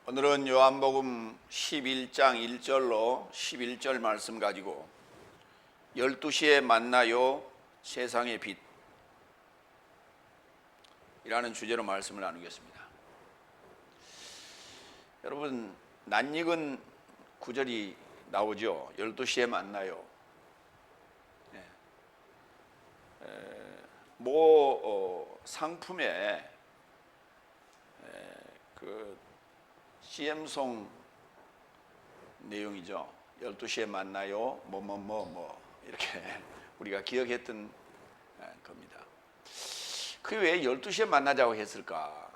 오늘은 요한복음 11장 1절로 11절 말씀 가지고 12시에 만나요 세상의 빛 이라는 주제로 말씀을 나누겠습니다. 여러분, 낯익은 구절이 나오죠. 12시에 만나요. 모 상품에 그 CM송 내용이죠. 12시에 만나요 뭐 이렇게 우리가 기억했던 겁니다. 그 왜 12시에 만나자고 했을까?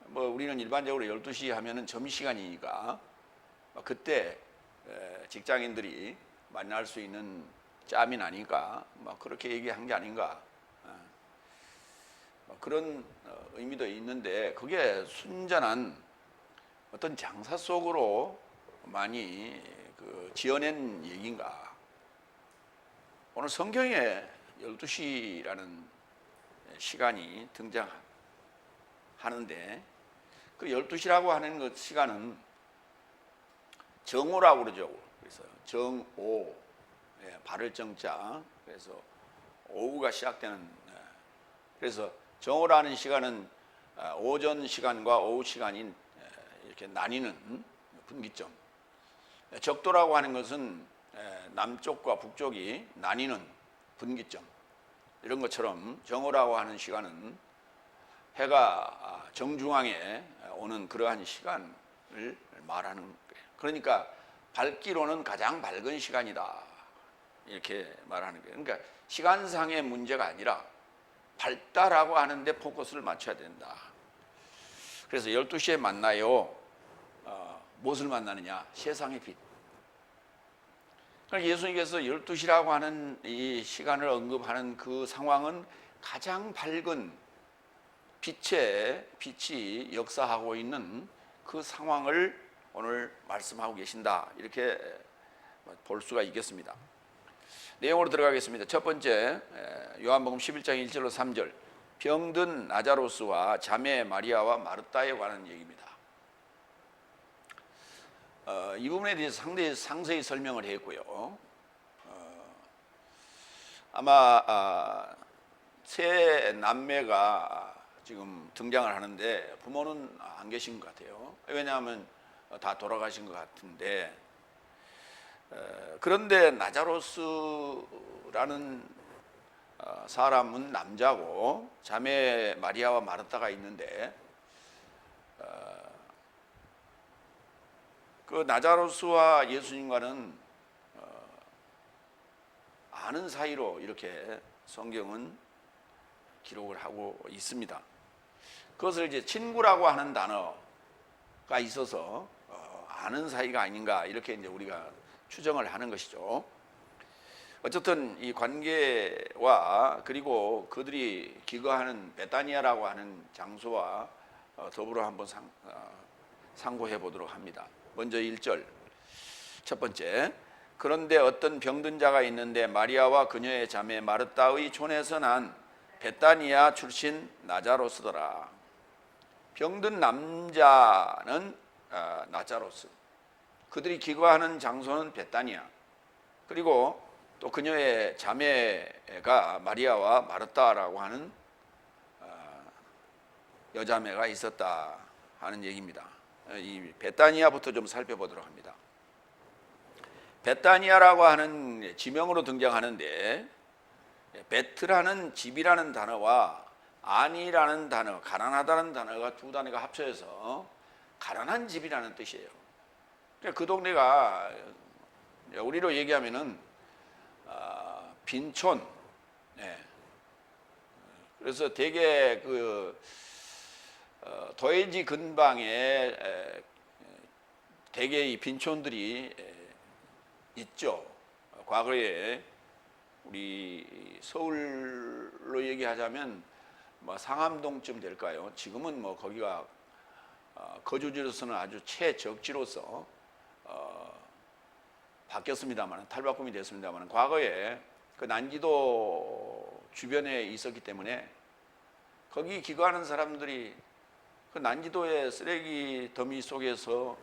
뭐 우리는 일반적으로 12시 하면은 점심시간이니까 그때 직장인들이 만날 수 있는 짬이 나니까 그렇게 얘기한 게 아닌가, 그런 의미도 있는데, 그게 순전한 어떤 장사 속으로 많이 지어낸 얘기인가? 오늘 성경에 12시라는 시간이 등장하는데, 그 12시라고 하는 그 시간은 정오라고 그러죠. 그래서 정오, 발을 정자, 그래서 오후가 시작되는, 그래서 정오라는 시간은 오전 시간과 오후 시간인 이렇게 나뉘는 분기점. 적도라고 하는 것은 남쪽과 북쪽이 나뉘는 분기점. 이런 것처럼 정오라고 하는 시간은 해가 정중앙에 오는 그러한 시간을 말하는 거예요. 그러니까 밝기로는 가장 밝은 시간이다, 이렇게 말하는 거예요. 그러니까 시간상의 문제가 아니라 밝다라고 하는데 포커스를 맞춰야 된다. 그래서 12시에 만나요. 무엇을 만나느냐? 세상의 빛. 그러니까 예수님께서 12시라고 하는 이 시간을 언급하는 그 상황은 가장 밝은 빛이 역사하고 있는 그 상황을 오늘 말씀하고 계신다, 이렇게 볼 수가 있겠습니다. 내용으로 들어가겠습니다. 첫 번째, 요한복음 11장 1절로 3절, 병든 나자로스와 자매 마리아와 마르다에 관한 얘기입니다. 이 부분에 대해서 상세히 설명을 했고요. 아마 세 남매가 지금 등장을 하는데 부모는 안 계신 것 같아요. 왜냐하면 다 돌아가신 것 같은데, 그런데 나자로스라는 사람은 남자고 자매 마리아와 마르다가 있는데, 그 나자로스와 예수님과는 아는 사이로 이렇게 성경은 기록을 하고 있습니다. 그것을 이제 친구라고 하는 단어가 있어서 아는 사이가 아닌가, 이렇게 이제 우리가 추정을 하는 것이죠. 어쨌든 이 관계와 그리고 그들이 기거하는 베다니아라고 하는 장소와 더불어 한번 상고해 보도록 합니다. 먼저 1절, 첫 번째, 그런데 어떤 병든 자가 있는데 마리아와 그녀의 자매 마르다의 촌에서 난 베다니아 출신 나자로스더라. 병든 남자는 나자로스, 그들이 기거하는 장소는 베다니아, 그리고 또 그녀의 자매가 마리아와 마르다라고 하는 여자매가 있었다 하는 얘기입니다. 이 베다니아부터 좀 살펴보도록 합니다. 베다니아라고 하는 지명으로 등장하는데, 베트라는 집이라는 단어와 아니라는 단어, 가난하다는 단어가 두 단어가 합쳐져서 가난한 집이라는 뜻이에요. 그 동네가 우리로 얘기하면은 빈촌. 그래서 되게 도해지 근방에 대개 이 빈촌들이 있죠. 과거에 우리 서울로 얘기하자면 상암동쯤 될까요? 지금은 거기가 거주지로서는 아주 최적지로서 바뀌었습니다만, 탈바꿈이 됐습니다만, 과거에 그 난지도 주변에 있었기 때문에 거기 기거하는 사람들이 그 난지도의 쓰레기 더미 속에서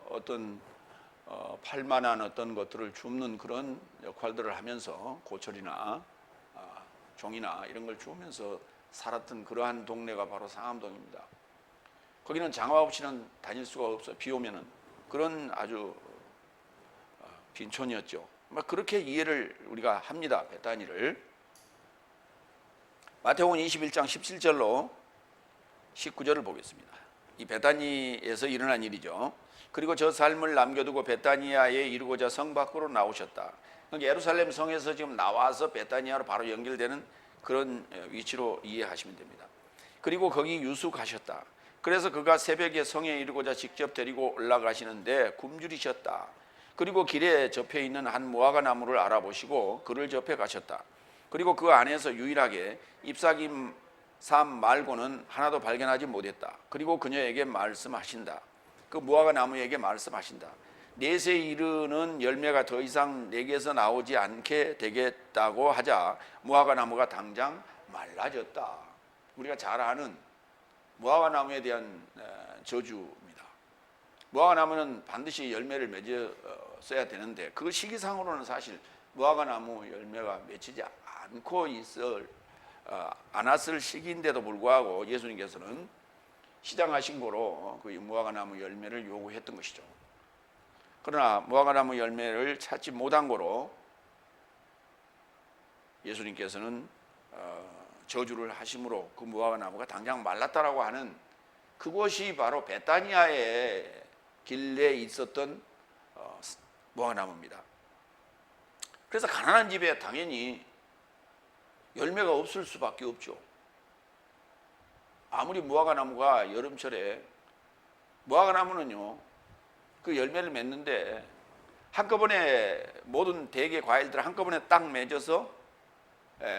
어떤 팔만한 어떤 것들을 줍는 그런 역할들을 하면서 고철이나 종이나 이런 걸 주우면서 살았던 그러한 동네가 바로 상암동입니다. 거기는 장화 없이는 다닐 수가 없어요. 비 오면은. 그런 아주 빈촌이었죠. 그렇게 이해를 우리가 합니다. 베다니를. 마태복음 21장 17절로 19절을 보겠습니다. 이 베다니에서 일어난 일이죠. 그리고 저 삶을 남겨두고 베다니아에 이르고자 성 밖으로 나오셨다. 그러니까 예루살렘 성에서 지금 나와서 베다니아로 바로 연결되는 그런 위치로 이해하시면 됩니다. 그리고 거기 유숙하셨다. 그래서 그가 새벽에 성에 이르고자 직접 데리고 올라가시는데 굶주리셨다. 그리고 길에 접해 있는 한 무화과 나무를 알아보시고 그를 접해 가셨다. 그리고 그 안에서 유일하게 잎사귀 삶 말고는 하나도 발견하지 못했다. 그리고 그녀에게 말씀하신다. 그 무화과 나무에게 말씀하신다. 넷에 이르는 열매가 더 이상 내게서 나오지 않게 되겠다고 하자 무화과 나무가 당장 말라졌다. 우리가 잘 아는 무화과 나무에 대한 저주입니다. 무화과 나무는 반드시 열매를 맺었어야 되는데 그 시기상으로는 사실 무화과 나무 열매가 맺히지 않고 않았을 시기인데도 불구하고 예수님께서는 시장하 신고로 그 무화과 나무 열매를 요구했던 것이죠. 그러나 무화과 나무 열매를 찾지 못한 거로 예수님께서는 저주를 하심으로 그 무화과 나무가 당장 말랐다라고 하는 그곳이 바로 베다니아의 길에 있었던 무화과 나무입니다. 그래서 가난한 집에 당연히 열매가 없을 수밖에 없죠. 아무리 무화과 나무가 여름철에 무화과 나무는요 그 열매를 맺는데 한꺼번에 모든 대개 과일들 한꺼번에 딱 맺어서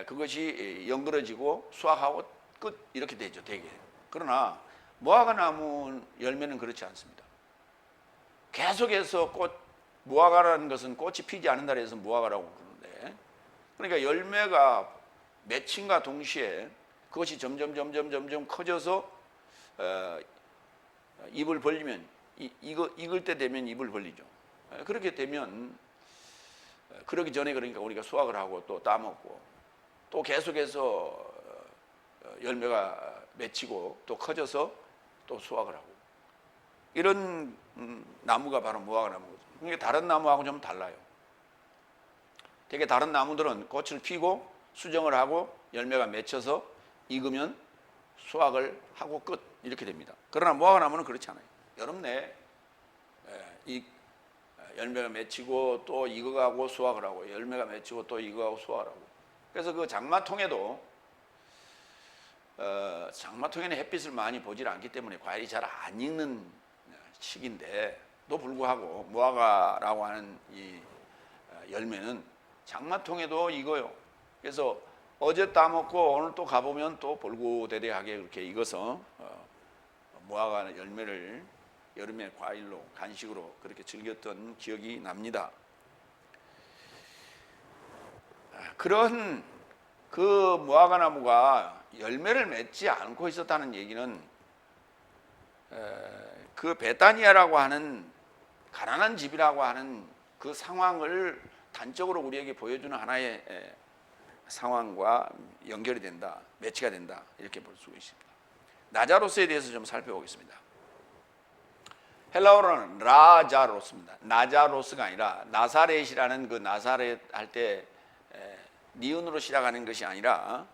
그것이 연그러지고 수확하고 끝 이렇게 되죠 대개. 그러나 무화과 나무 열매는 그렇지 않습니다. 계속해서 무화과라는 것은 꽃이 피지 않은 날에서 무화과라고 부르는데 그러니까 열매가 맺힘과 동시에 그것이 점점 커져서 입을 벌리면 익을 때 되면 입을 벌리죠. 그렇게 되면 그러기 전에 그러니까 우리가 수확을 하고 또 따먹고 또 계속해서 열매가 맺히고 또 커져서 또 수확을 하고 이런 나무가 바로 무화과 나무거든요. 그러니까 다른 나무하고 좀 달라요. 되게 다른 나무들은 꽃을 피고 수정을 하고 열매가 맺혀서 익으면 수확을 하고 끝 이렇게 됩니다. 그러나 무화과 나무는 그렇지 않아요. 여름 내에 열매가 맺히고 또 익어가고 수확을 하고 열매가 맺히고 또 익어가고 수확을 하고 그래서 그 장마통에도 장마통에는 햇빛을 많이 보질 않기 때문에 과일이 잘 안 익는 시기인데도 불구하고 무화과라고 하는 이 열매는 장마통에도 익어요. 그래서 어제 따먹고 오늘 또 가보면 또 볼고대대하게 그렇게 익어서 무화과 열매를 여름에 과일로 간식으로 그렇게 즐겼던 기억이 납니다. 그런 그 무화과 나무가 열매를 맺지 않고 있었다는 얘기는 그 베다니아라고 하는 가난한 집이라고 하는 그 상황을 단적으로 우리에게 보여주는 하나의 상황과 연결이 된다, 매치가 된다 이렇게 볼 수 있습니다. 나자로스에 대해서 좀 살펴보겠습니다. 헬라어로는 라자로스입니다. 나자로스가 아니라 나사렛이라는 그 나사렛 할 때 니은으로 시작하는 것이 아니라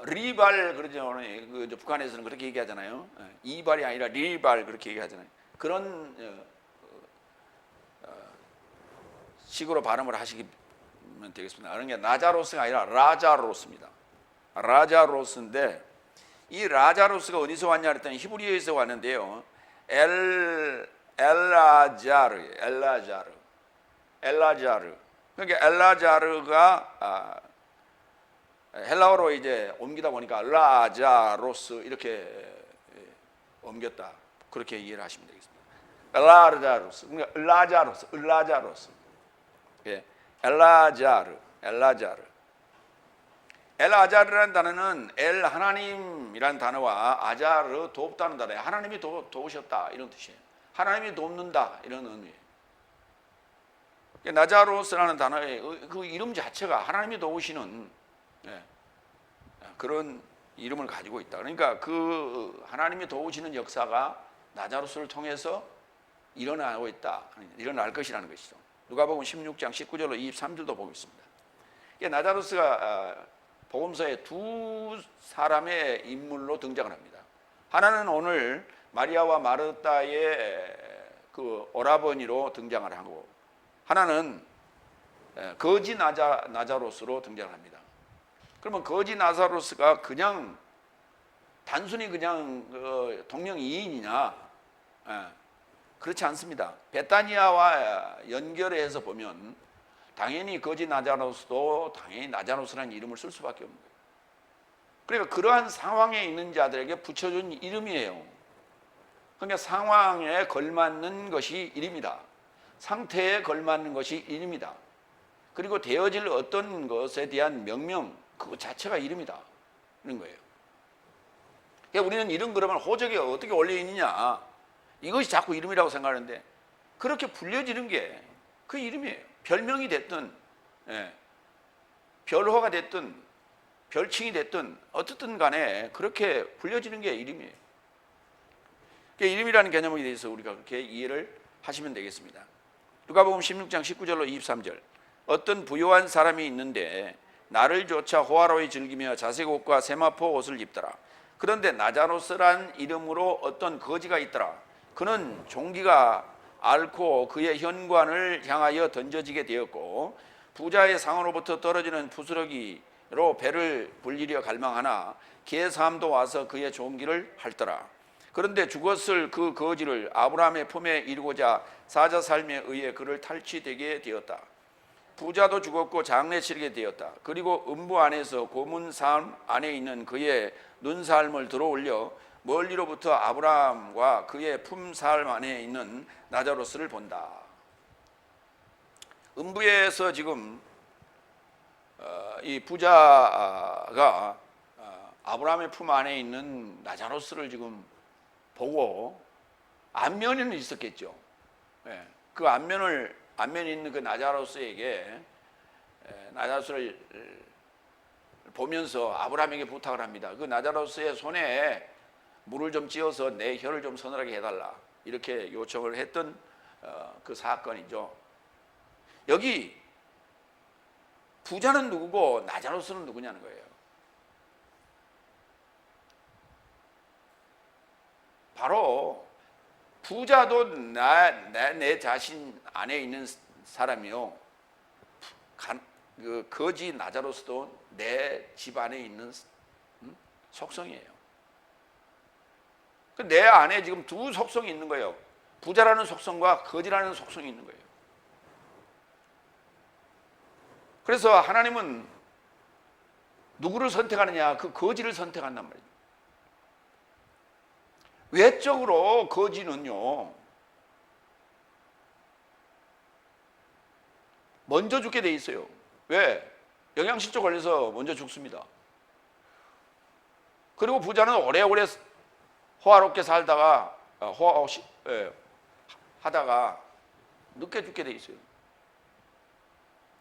리발 그러죠. 그 북한에서는 그렇게 얘기하잖아요. 이발이 아니라 리발 그렇게 얘기하잖아요. 그런 식으로 발음을 하시면 되겠습니다. 그러니까 나자로스가 아니라 라자로스입니다. 라자로스인데 이 라자로스가 어디서 왔냐 그랬더니 히브리어에서 왔는데요. 엘라자르. 그러니까 엘라자르가 헬라어로 이제 옮기다 보니까 라자로스 이렇게 옮겼다. 그렇게 이해를 하시면 되겠습니다. 엘라자로스. 그러니까 을라자로스. 예. 엘라자르. 엘 아자르라는 단어는 엘 하나님이라는 단어와 아자르 돕다는 단어예요. 하나님이 도우셨다 이런 뜻이에요. 하나님이 돕는다 이런 의미예요. 나자로스라는 단어의 그 이름 자체가 하나님이 도우시는 그런 이름을 가지고 있다. 그러니까 그 하나님이 도우시는 역사가 나자로스를 통해서 일어나고 있다. 일어날 것이라는 것이죠. 누가복음 16장 19절로 23절도 보고 있습니다. 나자로스가 복음서에 두 사람의 인물로 등장을 합니다. 하나는 오늘 마리아와 마르다의 그 오라버니로 등장을 하고, 하나는 거지 나자로스로 등장을 합니다. 그러면 거지 나자로스가 그냥 단순히 그냥 동명이인이냐? 그렇지 않습니다. 베타니아와 연결해서 보면 당연히 거지 나자로스도 당연히 나자로스라는 이름을 쓸 수밖에 없는 거예요. 그러니까 그러한 상황에 있는 자들에게 붙여준 이름이에요. 그러니까 상황에 걸맞는 것이 이름이다. 상태에 걸맞는 것이 이름이다. 그리고 되어질 어떤 것에 대한 명명, 그 자체가 이름이다. 이런 거예요. 그러니까 우리는 이름 그러면 호적에 어떻게 올려있느냐, 이것이 자꾸 이름이라고 생각하는데, 그렇게 불려지는 게 그 이름이에요. 별명이 됐든 별호가 됐든 별칭이 됐든 어떻든 간에 그렇게 불려지는 게 이름이에요. 그러니까 이름이라는 개념에 대해서 우리가 그렇게 이해를 하시면 되겠습니다. 누가복음 16장 19절로 23절. 어떤 부유한 사람이 있는데 나를 조차 호화로이 즐기며 자색 옷과 세마포 옷을 입더라. 그런데 나자로스란 이름으로 어떤 거지가 있더라. 그는 종기가 앓고 그의 현관을 향하여 던져지게 되었고, 부자의 상으로부터 떨어지는 부스러기로 배를 불리려 갈망하나 개 사람도 와서 그의 종기를 핥더라. 그런데 죽었을 그 거지를 아브라함의 품에 이르고자 사자살매에 의해 그를 탈취되게 되었다. 부자도 죽었고 장례 치르게 되었다. 그리고 음부 안에서 고문사람 안에 있는 그의 눈사람을 들어올려 멀리로부터 아브라함과 그의 품사람 안에 있는 나자로스를 본다. 음부에서 지금 이 부자가 아브라함의 품 안에 있는 나자로스를 지금 보고, 안면에는 있었겠죠. 그 안면에 있는 그 나자로스에게 나자로스를 보면서 아브라함에게 부탁을 합니다. 그 나자로스의 손에 물을 좀 찌어서 내 혀를 좀 서늘하게 해달라, 이렇게 요청을 했던 그 사건이죠. 여기 부자는 누구고 나자로스는 누구냐는 거예요. 바로 부자도 내 자신 안에 있는 사람이요, 그 거지 나자로스도 내 집 안에 있는 속성이에요. 내 안에 지금 두 속성이 있는 거예요. 부자라는 속성과 거지라는 속성이 있는 거예요. 그래서 하나님은 누구를 선택하느냐? 그 거지를 선택한단 말이에요. 외적으로 거지는요, 먼저 죽게 돼 있어요. 왜? 영양실조 걸려서 먼저 죽습니다. 그리고 부자는 오래오래 호화롭게 살다가 하다가 늦게 죽게 돼 있어요.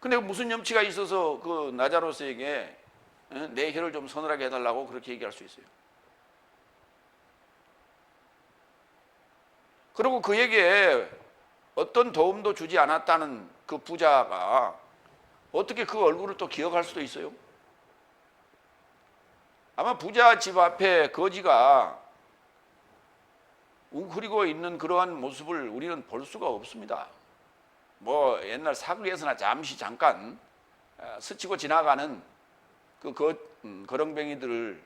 근데 무슨 염치가 있어서 그 나자로스에게 내 혀를 좀 서늘하게 해달라고 그렇게 얘기할 수 있어요. 그리고 그에게 어떤 도움도 주지 않았다는 그 부자가 어떻게 그 얼굴을 또 기억할 수도 있어요? 아마 부자 집 앞에 거지가 웅크리고 있는 그러한 모습을 우리는 볼 수가 없습니다. 뭐 옛날 사극에서나 잠깐 스치고 지나가는 그 거렁뱅이들한테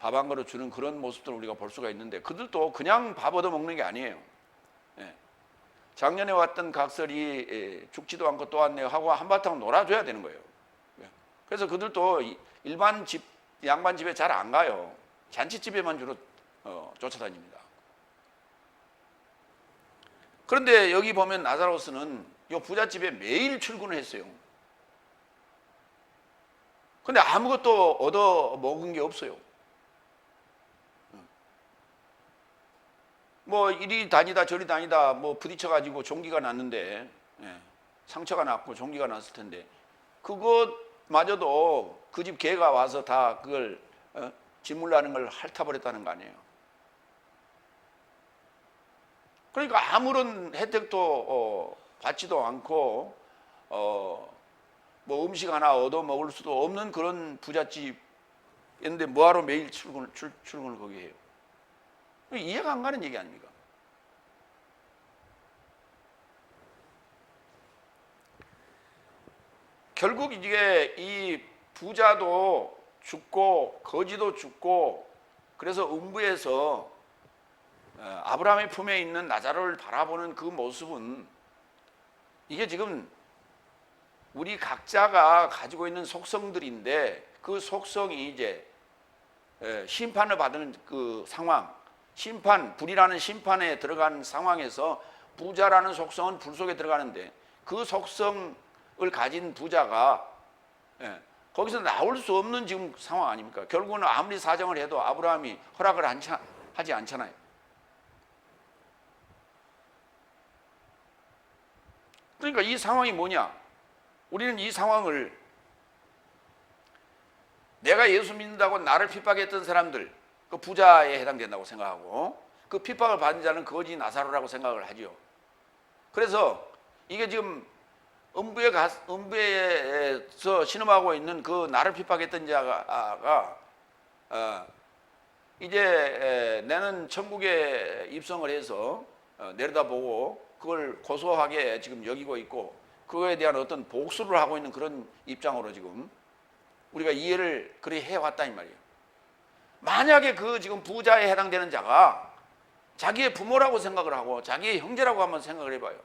밥 한 그릇 주는 그런 모습들을 우리가 볼 수가 있는데, 그들도 그냥 밥 얻어 먹는 게 아니에요. 작년에 왔던 각설이 죽지도 않고 또 왔네요 하고 한바탕 놀아줘야 되는 거예요. 그래서 그들도 일반 집, 양반 집에 잘 안 가요. 잔치집에만 주로 쫓아다닙니다. 그런데 여기 보면 나자로스는 이 부잣집에 매일 출근을 했어요. 근데 아무것도 얻어 먹은 게 없어요. 뭐 이리 다니다 저리 다니다 뭐 부딪혀가지고 종기가 났는데, 상처가 났고 종기가 났을 텐데 그것마저도 그 집 개가 와서 다 그걸 짓물라는 걸 핥아버렸다는 거 아니에요. 그러니까 아무런 혜택도 받지도 않고 뭐 음식 하나 얻어 먹을 수도 없는 그런 부잣집인데 뭐하러 매일 출근을 거기 해요? 이해가 안 가는 얘기 아닙니까? 결국 이게 이 부자도 죽고 거지도 죽고, 그래서 음부에서 아브라함의 품에 있는 나사로를 바라보는 그 모습은 이게 지금 우리 각자가 가지고 있는 속성들인데, 그 속성이 이제 심판을 받는 그 상황, 불이라는 심판에 들어간 상황에서 부자라는 속성은 불 속에 들어가는데, 그 속성을 가진 부자가 거기서 나올 수 없는 지금 상황 아닙니까? 결국은 아무리 사정을 해도 아브라함이 허락을 하지 않잖아요. 그러니까 이 상황이 뭐냐? 우리는 이 상황을 내가 예수 믿는다고 나를 핍박했던 사람들, 그 부자에 해당된다고 생각하고, 그 핍박을 받은 자는 거지 나사로라고 생각을 하죠. 그래서 이게 지금 음부에서 신음하고 있는 그 나를 핍박했던 자가 이제 나는 천국에 입성을 해서 내려다보고 그걸 고소하게 지금 여기고 있고, 그거에 대한 어떤 복수를 하고 있는 그런 입장으로 지금 우리가 이해를 그렇게 해왔다 이 말이에요. 만약에 그 지금 부자에 해당되는 자가 자기의 부모라고 생각을 하고 자기의 형제라고 한번 생각을 해봐요.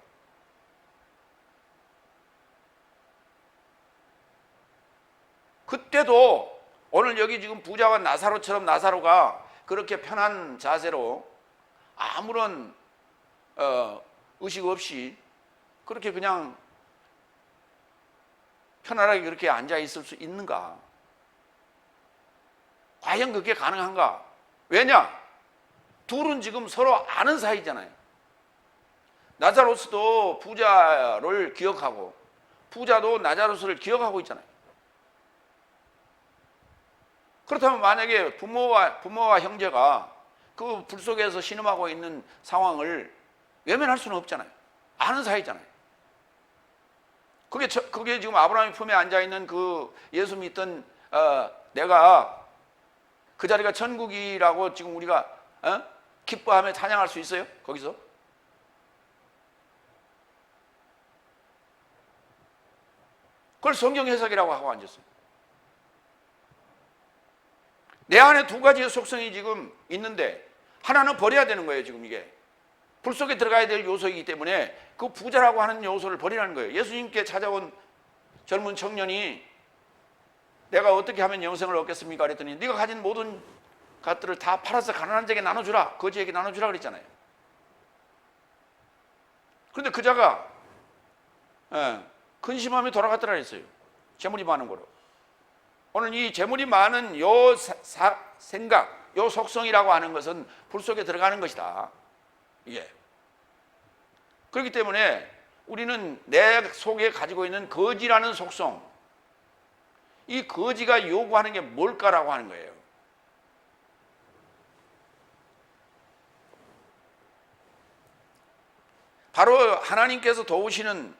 그때도 오늘 여기 지금 부자와 나사로처럼 나사로가 그렇게 편한 자세로 아무런 의식 없이 그렇게 그냥 편안하게 그렇게 앉아 있을 수 있는가? 과연 그게 가능한가? 왜냐? 둘은 지금 서로 아는 사이잖아요. 나사로스도 부자를 기억하고 부자도 나사로스를 기억하고 있잖아요. 그렇다면 만약에 부모와 형제가 그 불 속에서 신음하고 있는 상황을 외면할 수는 없잖아요. 아는 사이잖아요. 그게 지금 아브라함의 품에 앉아있는 그 예수 믿던 내가 그 자리가 천국이라고 지금 우리가 기뻐하며 찬양할 수 있어요? 거기서? 그걸 성경 해석이라고 하고 앉았어요. 내 안에 두 가지의 속성이 지금 있는데 하나는 버려야 되는 거예요. 지금 이게 불 속에 들어가야 될 요소이기 때문에 그 부자라고 하는 요소를 버리라는 거예요. 예수님께 찾아온 젊은 청년이 내가 어떻게 하면 영생을 얻겠습니까? 그랬더니 네가 가진 모든 것들을 다 팔아서 가난한 자에게 나눠주라, 거지에게 나눠주라 그랬잖아요. 그런데 그 자가 근심하며 돌아갔더라 그랬어요. 재물이 많은 거로. 오늘 이 재물이 많은 요 생각, 요 속성이라고 하는 것은 불 속에 들어가는 것이다. 이게. 그렇기 때문에 우리는 내 속에 가지고 있는 거지라는 속성, 이 거지가 요구하는 게 뭘까라고 하는 거예요. 바로 하나님께서 도우시는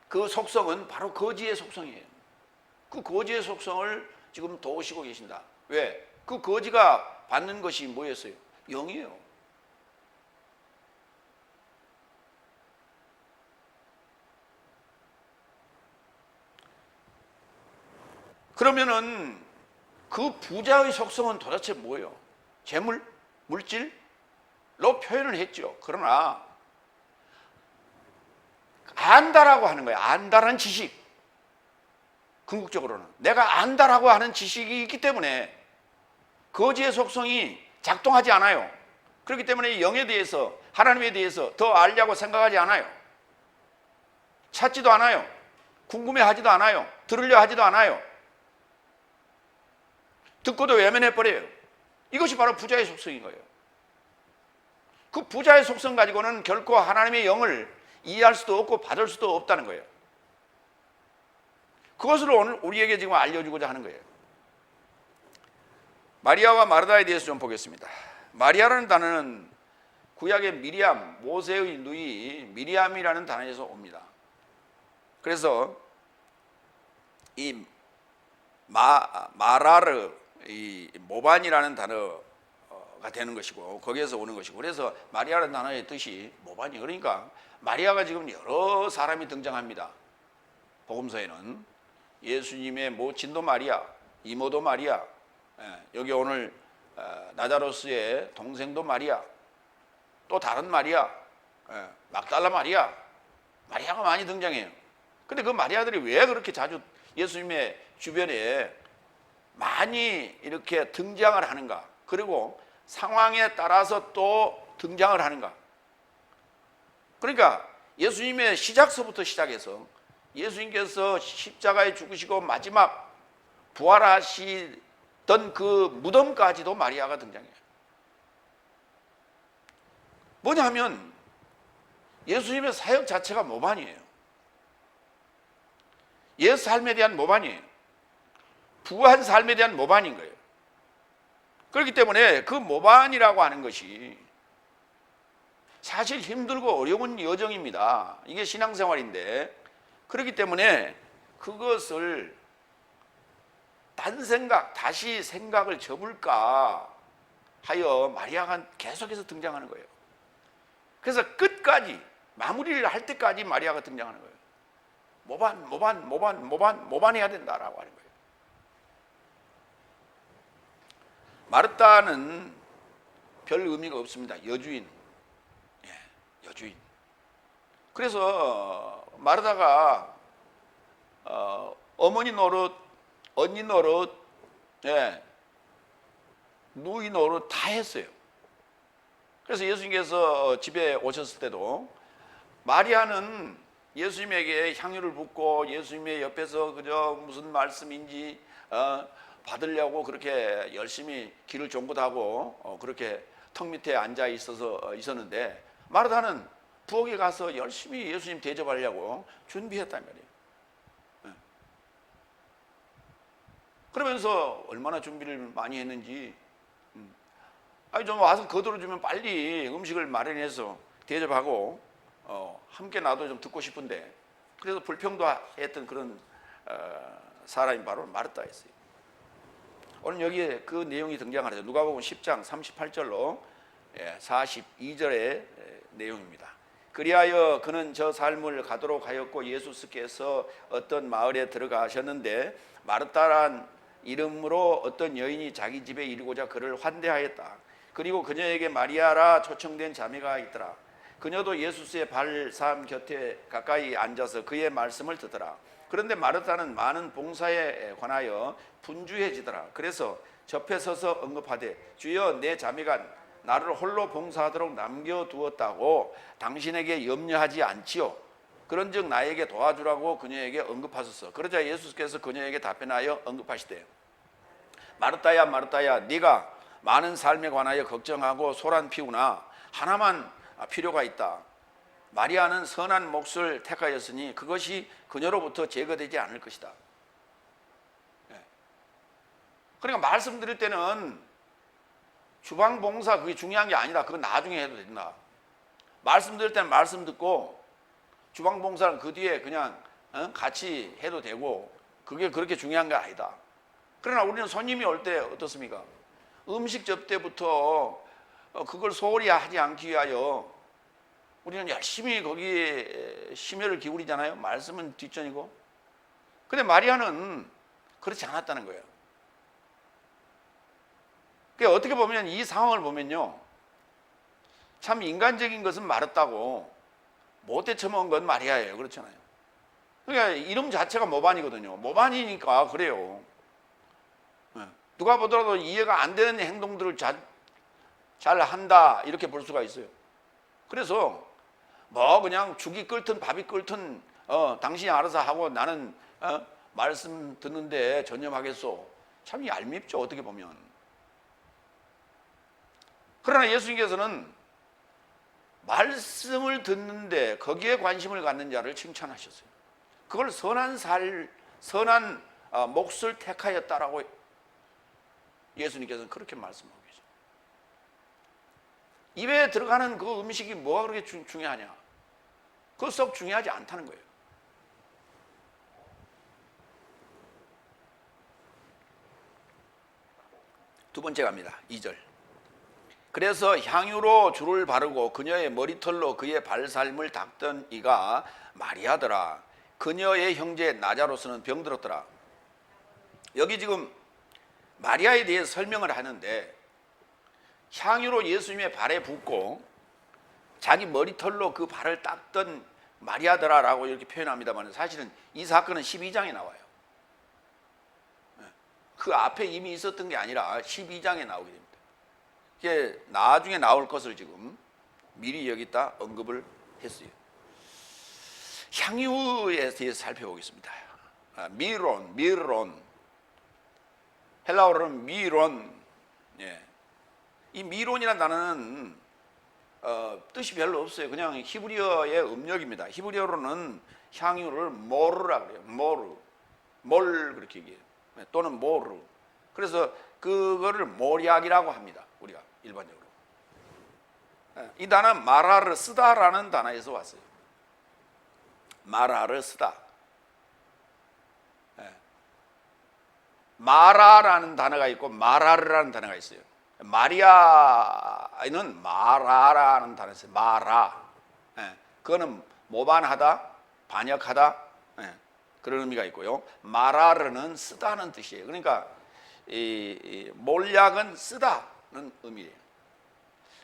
그 속성은 바로 거지의 속성이에요. 그 거지의 속성을 지금 도우시고 계신다. 왜? 그 거지가 받는 것이 뭐였어요? 영이에요. 그러면은 그 부자의 속성은 도대체 뭐예요? 재물? 물질로 표현을 했죠. 그러나 안다라고 하는 거예요. 안다라는 지식. 궁극적으로는 내가 안다라고 하는 지식이 있기 때문에 거지의 속성이 작동하지 않아요. 그렇기 때문에 영에 대해서, 하나님에 대해서 더 알려고 생각하지 않아요. 찾지도 않아요. 궁금해하지도 않아요. 들으려 하지도 않아요. 듣고도 외면해버려요. 이것이 바로 부자의 속성인 거예요. 그 부자의 속성 가지고는 결코 하나님의 영을 이해할 수도 없고 받을 수도 없다는 거예요. 그것을 오늘 우리에게 지금 알려주고자 하는 거예요. 마리아와 마르다에 대해서 좀 보겠습니다. 마리아라는 단어는 구약의 미리암, 모세의 누이 미리암이라는 단어에서 옵니다. 그래서 이 마라르, 이 모반이라는 단어가 되는 것이고 거기에서 오는 것이고, 그래서 마리아라는 단어의 뜻이 모반이, 그러니까 마리아가 지금 여러 사람이 등장합니다. 복음서에는 예수님의 모친도 마리아, 이모도 마리아, 여기 오늘 나자로스의 동생도 마리아, 또 다른 마리아, 막달라 마리아, 마리아가 많이 등장해요. 근데 그 마리아들이 왜 그렇게 자주 예수님의 주변에 많이 이렇게 등장을 하는가, 그리고 상황에 따라서 또 등장을 하는가. 그러니까 예수님의 시작서부터 시작해서 예수님께서 십자가에 죽으시고 마지막 부활하시던 그 무덤까지도 마리아가 등장해요. 뭐냐 하면 예수님의 사역 자체가 모반이에요. 예수 삶에 대한 모반이에요. 부한 삶에 대한 모반인 거예요. 그렇기 때문에 그 모반이라고 하는 것이 사실 힘들고 어려운 여정입니다. 이게 신앙생활인데, 그렇기 때문에 그것을 딴 생각, 다시 생각을 접을까 하여 마리아가 계속해서 등장하는 거예요. 그래서 끝까지, 마무리를 할 때까지 마리아가 등장하는 거예요. 모반해야 된다라고 하는 거예요. 마르다는 별 의미가 없습니다. 여주인. 여주인. 그래서 마르다가 어머니 노릇, 언니 노릇, 누이 노릇 다 했어요. 그래서 예수님께서 집에 오셨을 때도 마리아는 예수님에게 향유를 붓고 예수님의 옆에서 그저 무슨 말씀인지 받으려고 그렇게 열심히 길을 종긋하고 그렇게 턱 밑에 앉아 있었는데, 마르다는 부엌에 가서 열심히 예수님 대접하려고 준비했단 말이에요. 그러면서 얼마나 준비를 많이 했는지, 아니 좀 와서 거들어주면 빨리 음식을 마련해서 대접하고 함께 나도 좀 듣고 싶은데, 그래서 불평도 했던 그런 사람이 바로 마르다였어요. 오늘 여기에 그 내용이 등장하죠. 누가복음 10장 38절로 42절의 내용입니다. 그리하여 그는 저 삶을 가도록 하였고 예수께서 어떤 마을에 들어가셨는데 마르다란 이름으로 어떤 여인이 자기 집에 이르고자 그를 환대하였다. 그리고 그녀에게 마리아라 초청된 자매가 있더라. 그녀도 예수의 발삼 곁에 가까이 앉아서 그의 말씀을 듣더라. 그런데 마르다는 많은 봉사에 관하여 분주해지더라. 그래서 접해 서서 언급하되, 주여, 내 자매가 나를 홀로 봉사하도록 남겨두었다고 당신에게 염려하지 않지요. 그런즉 나에게 도와주라고 그녀에게 언급하소서. 그러자 예수께서 그녀에게 답변하여 언급하시되, 마르다야 마르다야, 네가 많은 삶에 관하여 걱정하고 소란 피우나 하나만 필요가 있다. 마리아는 선한 몫을 택하였으니 그것이 그녀로부터 제거되지 않을 것이다. 그러니까 말씀드릴 때는 주방 봉사 그게 중요한 게 아니다. 그건 나중에 해도 된다. 말씀드릴 때는 말씀 듣고 주방 봉사는 그 뒤에 그냥 같이 해도 되고, 그게 그렇게 중요한 게 아니다. 그러나 우리는 손님이 올 때 어떻습니까? 음식 접대부터 그걸 소홀히 하지 않기 위하여 우리는 열심히 거기에 심혈을 기울이잖아요. 말씀은 뒷전이고. 근데 마리아는 그렇지 않았다는 거예요. 그러니까 어떻게 보면 이 상황을 보면요, 참 인간적인 것은 마르다고 못돼 처먹은 건 마리아예요. 그렇잖아요. 그러니까 이름 자체가 모반이거든요. 모반이니까 그래요. 누가 보더라도 이해가 안 되는 행동들을 잘 한다 이렇게 볼 수가 있어요. 그래서 뭐 그냥 죽이 끓든 밥이 끓든 당신이 알아서 하고 나는 말씀 듣는데 전념하겠소? 참 얄밉죠, 어떻게 보면. 그러나 예수님께서는 말씀을 듣는데 거기에 관심을 갖는 자를 칭찬하셨어요. 그걸 선한 몫을 택하였다라고 예수님께서는 그렇게 말씀하고 계세요. 입에 들어가는 그 음식이 뭐가 그렇게 중요하냐? 그거 썩 중요하지 않다는 거예요. 두 번째 갑니다. 2절. 그래서 향유로 줄을 바르고 그녀의 머리털로 그의 발살림을 닦던 이가 마리아더라. 그녀의 형제 나자로스는 병들었더라. 여기 지금 마리아에 대해 설명을 하는데 향유로 예수님의 발에 붓고 자기 머리털로 그 발을 닦던 마리아더라라고 이렇게 표현합니다만 사실은 이 사건은 12장에 나와요. 그 앞에 이미 있었던 게 아니라 12장에 나오게 됩니다. 이게 나중에 나올 것을 지금 미리 여기다 언급을 했어요. 향유에 대해서 살펴보겠습니다. 미론. 헬라어로는 미론. 예. 이 미론이라는 단어는 뜻이 별로 없어요. 그냥 히브리어의 음력입니다. 히브리어로는 향유를 모르라 그래요. 몰 그렇게 얘기해요. 또는 모르. 그래서 그거를 모략이라고 합니다. 우리가 일반적으로. 이 단어 마라를 쓰다라는 단어에서 왔어요. 마라를 쓰다. 마라라는 단어가 있고 마라르라는 단어가 있어요. 마리아는 마라라는 단어가 있어요. 마라. 그거는 모반하다, 반역하다, 그런 의미가 있고요. 마라르는 쓰다는 뜻이에요. 그러니까 이 몰약은 쓰다는 의미예요.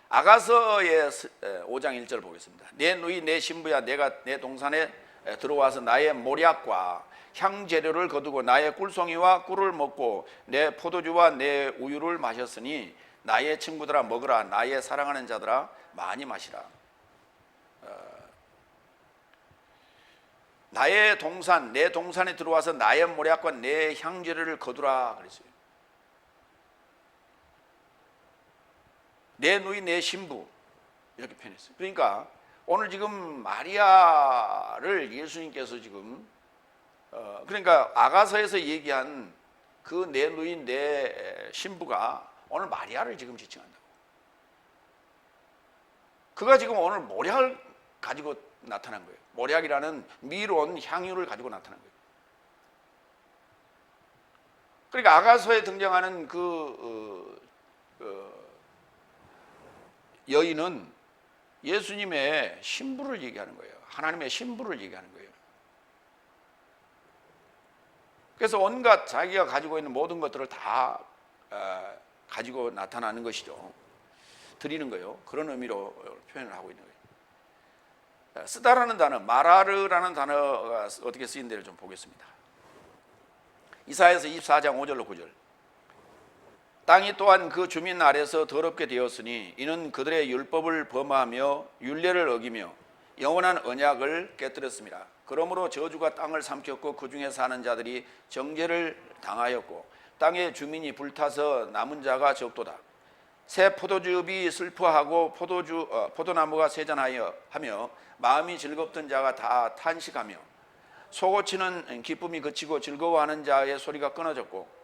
아가서의 5장 1절 보겠습니다. 내 누이 내 신부야 내가 내 동산에 들어와서 나의 모략과 향재료를 거두고 나의 꿀송이와 꿀을 먹고 내 포도주와 내 우유를 마셨으니 나의 친구들아 먹으라. 나의 사랑하는 자들아 많이 마시라. 나의 동산, 내 동산에 들어와서 나의 모략과 내 향재료를 거두라 그랬어요. 내 누이 내 신부 이렇게 표현했어요. 그러니까 오늘 지금 마리아를 예수님께서 지금 그러니까 아가서에서 얘기한 그 내 누이 내 신부가 오늘 마리아를 지금 지칭한다고. 그가 지금 오늘 모략을 가지고 나타난 거예요. 모략이라는 미론 향유를 가지고 나타난 거예요. 그러니까 아가서에 등장하는 여인은 예수님의 신부를 얘기하는 거예요. 하나님의 신부를 얘기하는 거예요. 그래서 온갖 자기가 가지고 있는 모든 것들을 다 가지고 나타나는 것이죠. 드리는 거예요. 그런 의미로 표현을 하고 있는 거예요. 쓰다라는 단어, 마라르라는 단어가 어떻게 쓰인지를 좀 보겠습니다. 이사야서 24장 5절로 9절. 땅이 또한 그 주민 아래서 더럽게 되었으니 이는 그들의 율법을 범하며 율례를 어기며 영원한 언약을 깨뜨렸습니다. 그러므로 저주가 땅을 삼켰고 그 중에 사는 자들이 정죄를 당하였고 땅의 주민이 불타서 남은 자가 적도다. 새 포도즙이 슬퍼하고 포도나무가 세잔하여 하며 마음이 즐겁던 자가 다 탄식하며 소고치는 기쁨이 그치고 즐거워하는 자의 소리가 끊어졌고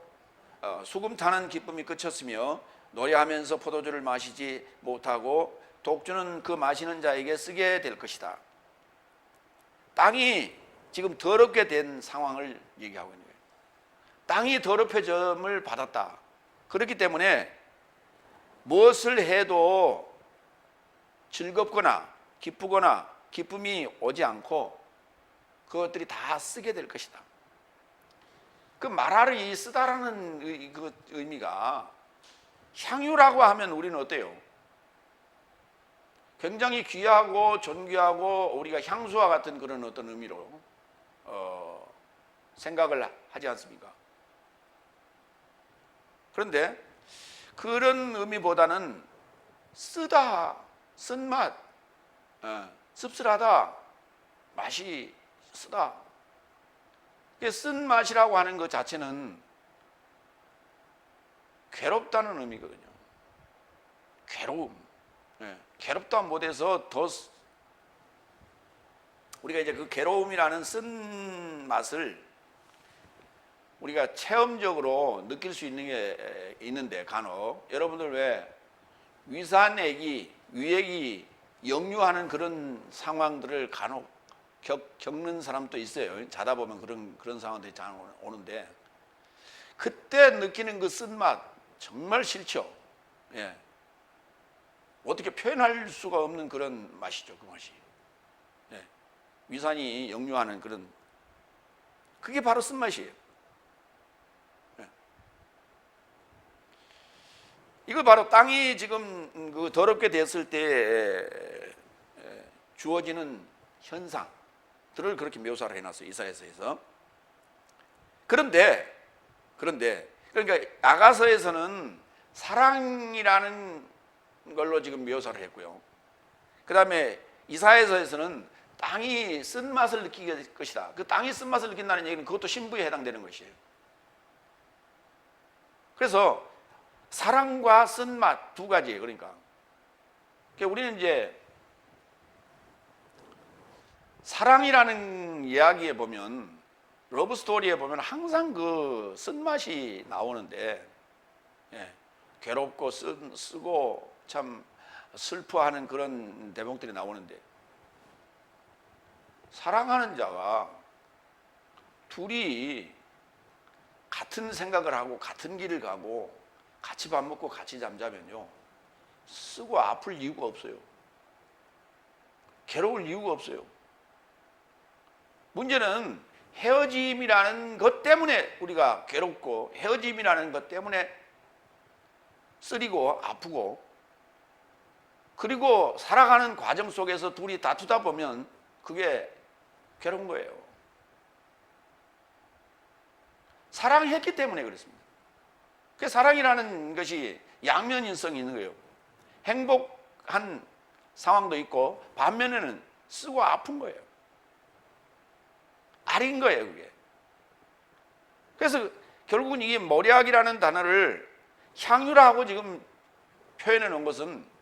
수금 타는 기쁨이 그쳤으며 노래하면서 포도주를 마시지 못하고 독주는 그 마시는 자에게 쓰게 될 것이다. 땅이 지금 더럽게 된 상황을 얘기하고 있는 거예요. 땅이 더럽혀짐을 받았다. 그렇기 때문에 무엇을 해도 즐겁거나 기쁘거나 기쁨이 오지 않고 그것들이 다 쓰게 될 것이다. 그 마라를 쓰다라는 그 의미가 향유라고 하면 우리는 어때요? 굉장히 귀하고 존귀하고 우리가 향수와 같은 그런 어떤 의미로 생각을 하지 않습니까? 그런데 그런 의미보다는 쓰다, 쓴맛, 씁쓸하다, 맛이 쓰다. 쓴맛이라고 하는 것 자체는 괴롭다는 의미거든요. 괴로움. 괴롭다 못해서 더 우리가 이제 그 괴로움이라는 쓴맛을 우리가 체험적으로 느낄 수 있는 게 있는데, 간혹 여러분들 왜 위산액이 위액이 역류하는 그런 상황들을 간혹 겪는 사람도 있어요. 자다 보면 그런 상황들이 잘 오는데, 그때 느끼는 그 쓴맛 정말 싫죠. 예. 어떻게 표현할 수가 없는 그런 맛이죠. 그 맛이. 예. 위산이 역류하는 그런, 그게 바로 쓴맛이에요. 예. 이거 바로 땅이 지금 그 더럽게 됐을 때 주어지는 현상들을 그렇게 묘사를 해놨어요. 이사야서에서. 그런데 그러니까 아가서에서는 사랑이라는 걸로 지금 묘사를 했고요. 그 다음에 이사야서에서는 땅이 쓴맛을 느끼게 될 것이다. 그 땅이 쓴맛을 느낀다는 얘기는 그것도 신부에 해당되는 것이에요. 그래서 사랑과 쓴맛 두 가지예요. 그러니까 우리는 이제 사랑이라는 이야기에 보면, 러브 스토리에 보면 항상 그 쓴맛이 나오는데, 예, 괴롭고 쓰고 참 슬퍼하는 그런 대목들이 나오는데, 사랑하는 자가 둘이 같은 생각을 하고 같은 길을 가고 같이 밥 먹고 같이 잠자면요, 쓰고 아플 이유가 없어요. 괴로울 이유가 없어요. 문제는 헤어짐이라는 것 때문에 우리가 괴롭고, 헤어짐이라는 것 때문에 쓰리고 아프고, 그리고 살아가는 과정 속에서 둘이 다투다 보면 그게 괴로운 거예요. 사랑했기 때문에 그렇습니다. 그 사랑이라는 것이 양면인성이 있는 거예요. 행복한 상황도 있고 반면에는 쓰고 아픈 거예요. 아린 거예요, 그게. 그래서 결국은 이게 모략이라는 단어를 향유라고 지금 표현해 놓은 것은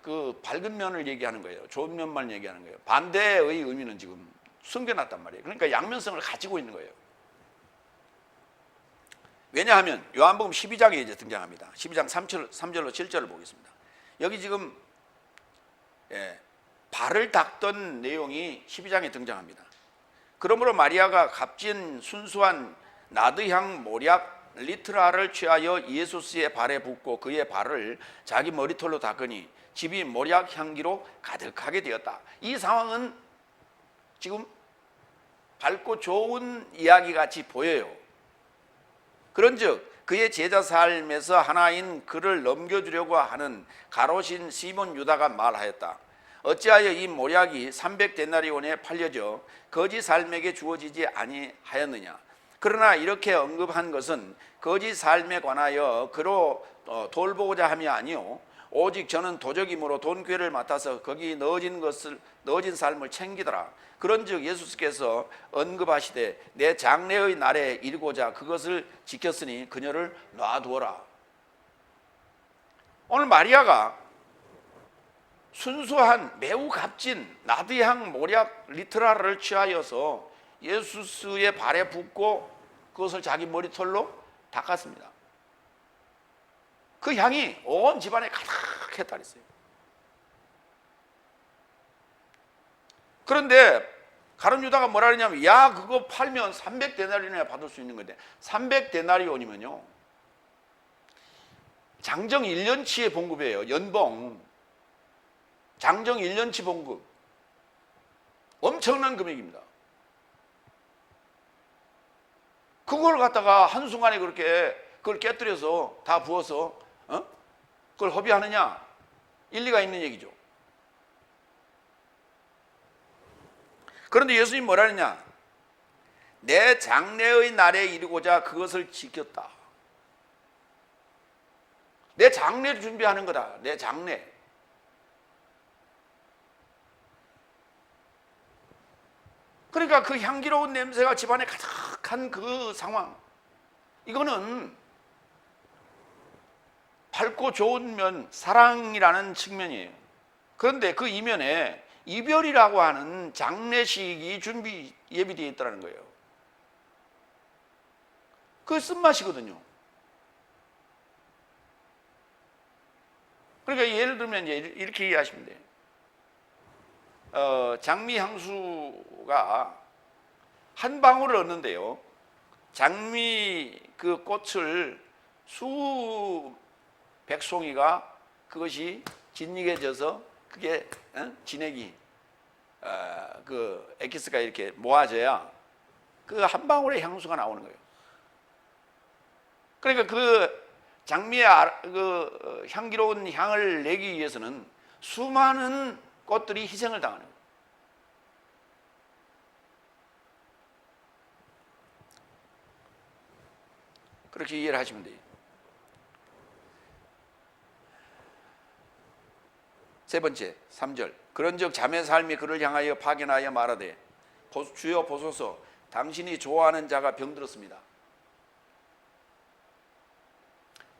그 밝은 면을 얘기하는 거예요. 좋은 면만 얘기하는 거예요. 반대의 의미는 지금 숨겨놨단 말이에요. 그러니까 양면성을 가지고 있는 거예요. 왜냐하면 요한복음 12장에 이제 등장합니다. 12장 3절로 7절을 보겠습니다. 여기 지금 발을 닦던 내용이 12장에 등장합니다. 그러므로 마리아가 값진 순수한 나드향 모략 리트라를 취하여 예수스의 발에 붓고 그의 발을 자기 머리털로 닦으니 집이 모략 향기로 가득하게 되었다. 이 상황은 지금 밝고 좋은 이야기 같이 보여요. 그런즉 그의 제자 삶에서 하나인 그를 넘겨주려고 하는 가롯인 시몬 유다가 말하였다. 어찌하여 이 모략이 300데나리온에 팔려져 거지 삶에게 주어지지 아니하였느냐. 그러나 이렇게 언급한 것은 거지 삶에 관하여 그로 돌보고자 함이 아니요 오직 저는 도적이므로 돈꾀를 맡아서 거기 넣어진 삶을 챙기더라. 그런즉 예수께서 언급하시되 내 장래의 날에 이르고자 그것을 지켰으니 그녀를 놔두어라. 오늘 마리아가 순수한 매우 값진 나드향 모략 리트라를 취하여서 예수스의 발에 붓고 그것을 자기 머리털로 닦았습니다. 그 향이 온 집안에 가득했다 그랬어요. 그런데 가룟 유다가 뭐라 그러냐면, 야 그거 팔면 300데나리온이나 받을 수 있는 건데, 300데나리온이면요 장정 1년치의 봉급이에요. 연봉 장정 1년치 봉급, 엄청난 금액입니다. 그걸 갖다가 한순간에 그걸 깨뜨려서 다 부어서 그걸 허비하느냐? 일리가 있는 얘기죠. 그런데 예수님이 뭐라 했냐? 내 장래의 날에 이르고자 그것을 지켰다. 내 장래를 준비하는 거다. 내 장래. 그러니까 그 향기로운 냄새가 집안에 가득한 그 상황, 이거는 밝고 좋은 면, 사랑이라는 측면이에요. 그런데 그 이면에 이별이라고 하는 장례식이 예비되어 있다는 거예요. 그 쓴맛이거든요. 그러니까 예를 들면 이제 이렇게 이해하시면 돼요. 장미 향수가 한 방울을 얻는데요, 장미 그 꽃을 백송이가 그것이 진익해져서 그게 진액이 그 엑기스가 이렇게 모아져야 그 한 방울의 향수가 나오는 거예요. 그러니까 그 장미의 그 향기로운 향을 내기 위해서는 수많은 꽃들이 희생을 당하는 거예요. 그렇게 이해를 하시면 돼요. 세 번째, 3절. 그런즉 자매 삶이 그를 향하여 파견하여 말하되 주여 보소서, 당신이 좋아하는 자가 병들었습니다.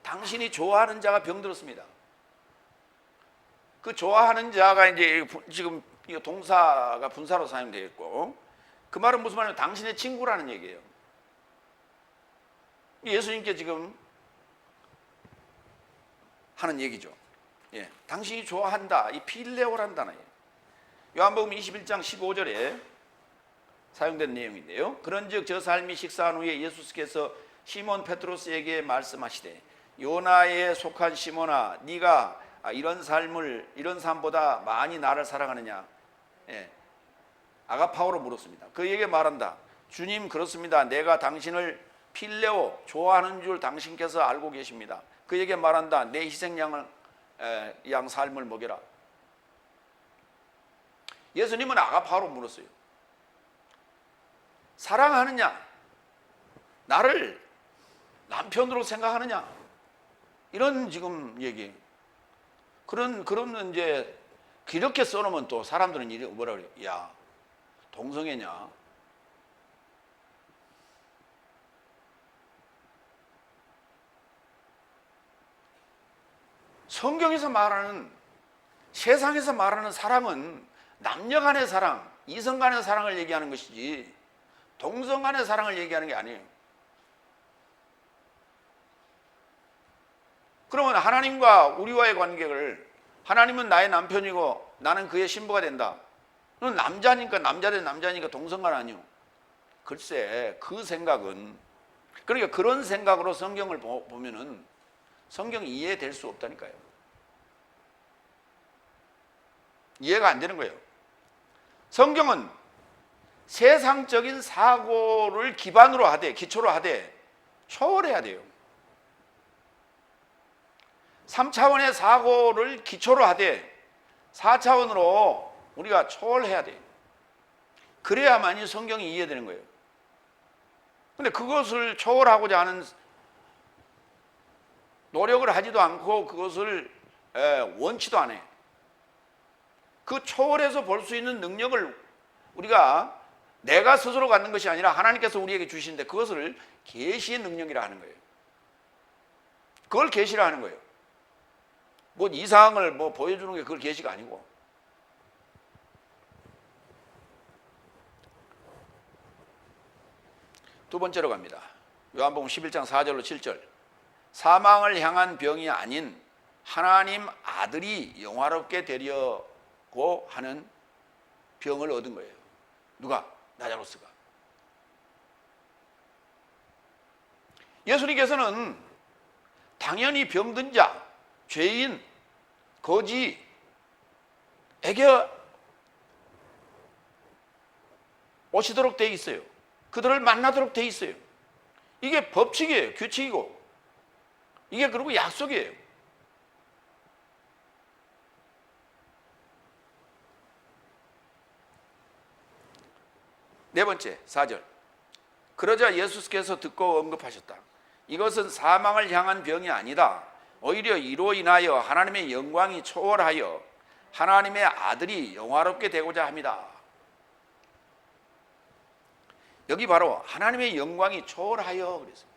당신이 좋아하는 자가 병들었습니다. 그 좋아하는 자가 이제 지금 동사가 분사로 사용되어 있고, 그 말은 무슨 말이냐면 당신의 친구라는 얘기예요. 예수님께 지금 하는 얘기죠. 예, 당신이 좋아한다, 이 필레오라는 단어예요. 요한복음 21장 15절에 사용된 내용인데요, 그런즉 저 삶이 식사한 후에 예수께서 시몬 베드로스에게 말씀하시되 요나에 속한 시몬아, 네가 이런 삶보다 많이 나를 사랑하느냐? 예, 아가파오로 물었습니다. 그에게 말한다. 주님, 그렇습니다. 내가 당신을 필레오, 좋아하는 줄 당신께서 알고 계십니다. 그에게 말한다. 내 희생양을 양 삶을 먹여라. 예수님은 아가파오로 물었어요. 사랑하느냐? 나를 남편으로 생각하느냐? 이런 지금 얘기. 그런 이제 이렇게 써놓으면 또 사람들은 뭐라 그래요? 야, 동성애냐? 성경에서 말하는, 세상에서 말하는 사랑은 남녀 간의 사랑, 이성 간의 사랑을 얘기하는 것이지 동성 간의 사랑을 얘기하는 게 아니에요. 그러면 하나님과 우리와의 관계를, 하나님은 나의 남편이고 나는 그의 신부가 된다. 넌 남자니까, 남자 대 남자니까 동성간 아니요. 글쎄, 그 생각은, 그러니까 그런 생각으로 성경을 보면은 성경이 이해될 수 없다니까요. 이해가 안 되는 거예요. 성경은 세상적인 사고를 기반으로 하되, 기초로 하되 초월해야 돼요. 3차원의 사고를 기초로 하되 4차원으로 우리가 초월해야 돼요. 그래야만이 성경이 이해되는 거예요. 근데 그것을 초월하고자 하는 노력을 하지도 않고 그것을 원치도 않아요. 그 초월해서 볼 수 있는 능력을 우리가 내가 스스로 갖는 것이 아니라 하나님께서 우리에게 주시는데, 그것을 계시의 능력이라 하는 거예요. 그걸 계시라 하는 거예요. 뭐 이상을 뭐 보여주는 게 그걸 계시가 아니고. 두 번째로 갑니다. 요한복음 11장 4절로 7절. 사망을 향한 병이 아닌 하나님 아들이 영화롭게 되려고 하는 병을 얻은 거예요. 누가? 나자로스가. 예수님께서는 당연히 병든 자, 죄인, 거지에게 오시도록 돼 있어요. 그들을 만나도록 돼 있어요. 이게 법칙이에요. 규칙이고. 이게 그리고 약속이에요. 네 번째, 4절. 그러자 예수께서 듣고 언급하셨다. 이것은 사망을 향한 병이 아니다. 오히려 이로 인하여 하나님의 영광이 초월하여 하나님의 아들이 영화롭게 되고자 합니다. 여기 바로 하나님의 영광이 초월하여 그랬어요.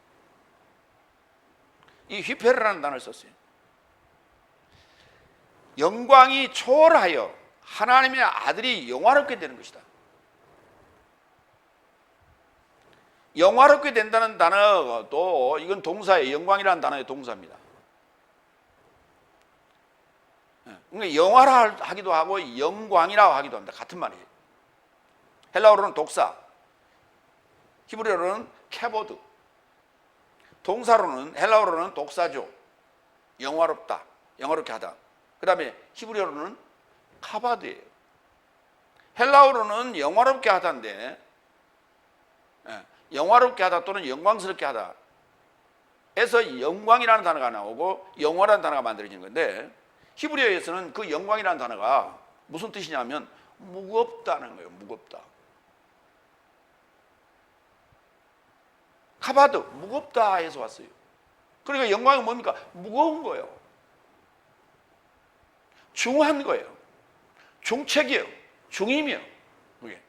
이 휘페르라는 단어를 썼어요. 영광이 초월하여 하나님의 아들이 영화롭게 되는 것이다. 영화롭게 된다는 단어도 이건 동사예요. 영광이라는 단어의 동사입니다. 그러니까 영화라 하기도 하고 영광이라고 하기도 합니다. 같은 말이에요. 헬라어로는 독사, 히브리어로는 케보드, 동사로는 헬라어로는 독사죠. 영화롭다, 영화롭게 하다. 그 다음에 히브리어로는 카바드예요. 헬라어로는 영화롭게 하다인데, 영화롭게 하다 또는 영광스럽게 하다 에서 영광이라는 단어가 나오고 영화라는 단어가 만들어지는 건데, 히브리어에서는 그 영광이라는 단어가 무슨 뜻이냐면 무겁다는 거예요. 무겁다. 카바드, 무겁다 해서 왔어요. 그러니까 영광은 뭡니까? 무거운 거예요. 중한 거예요. 중책이에요. 중임이에요. 그게.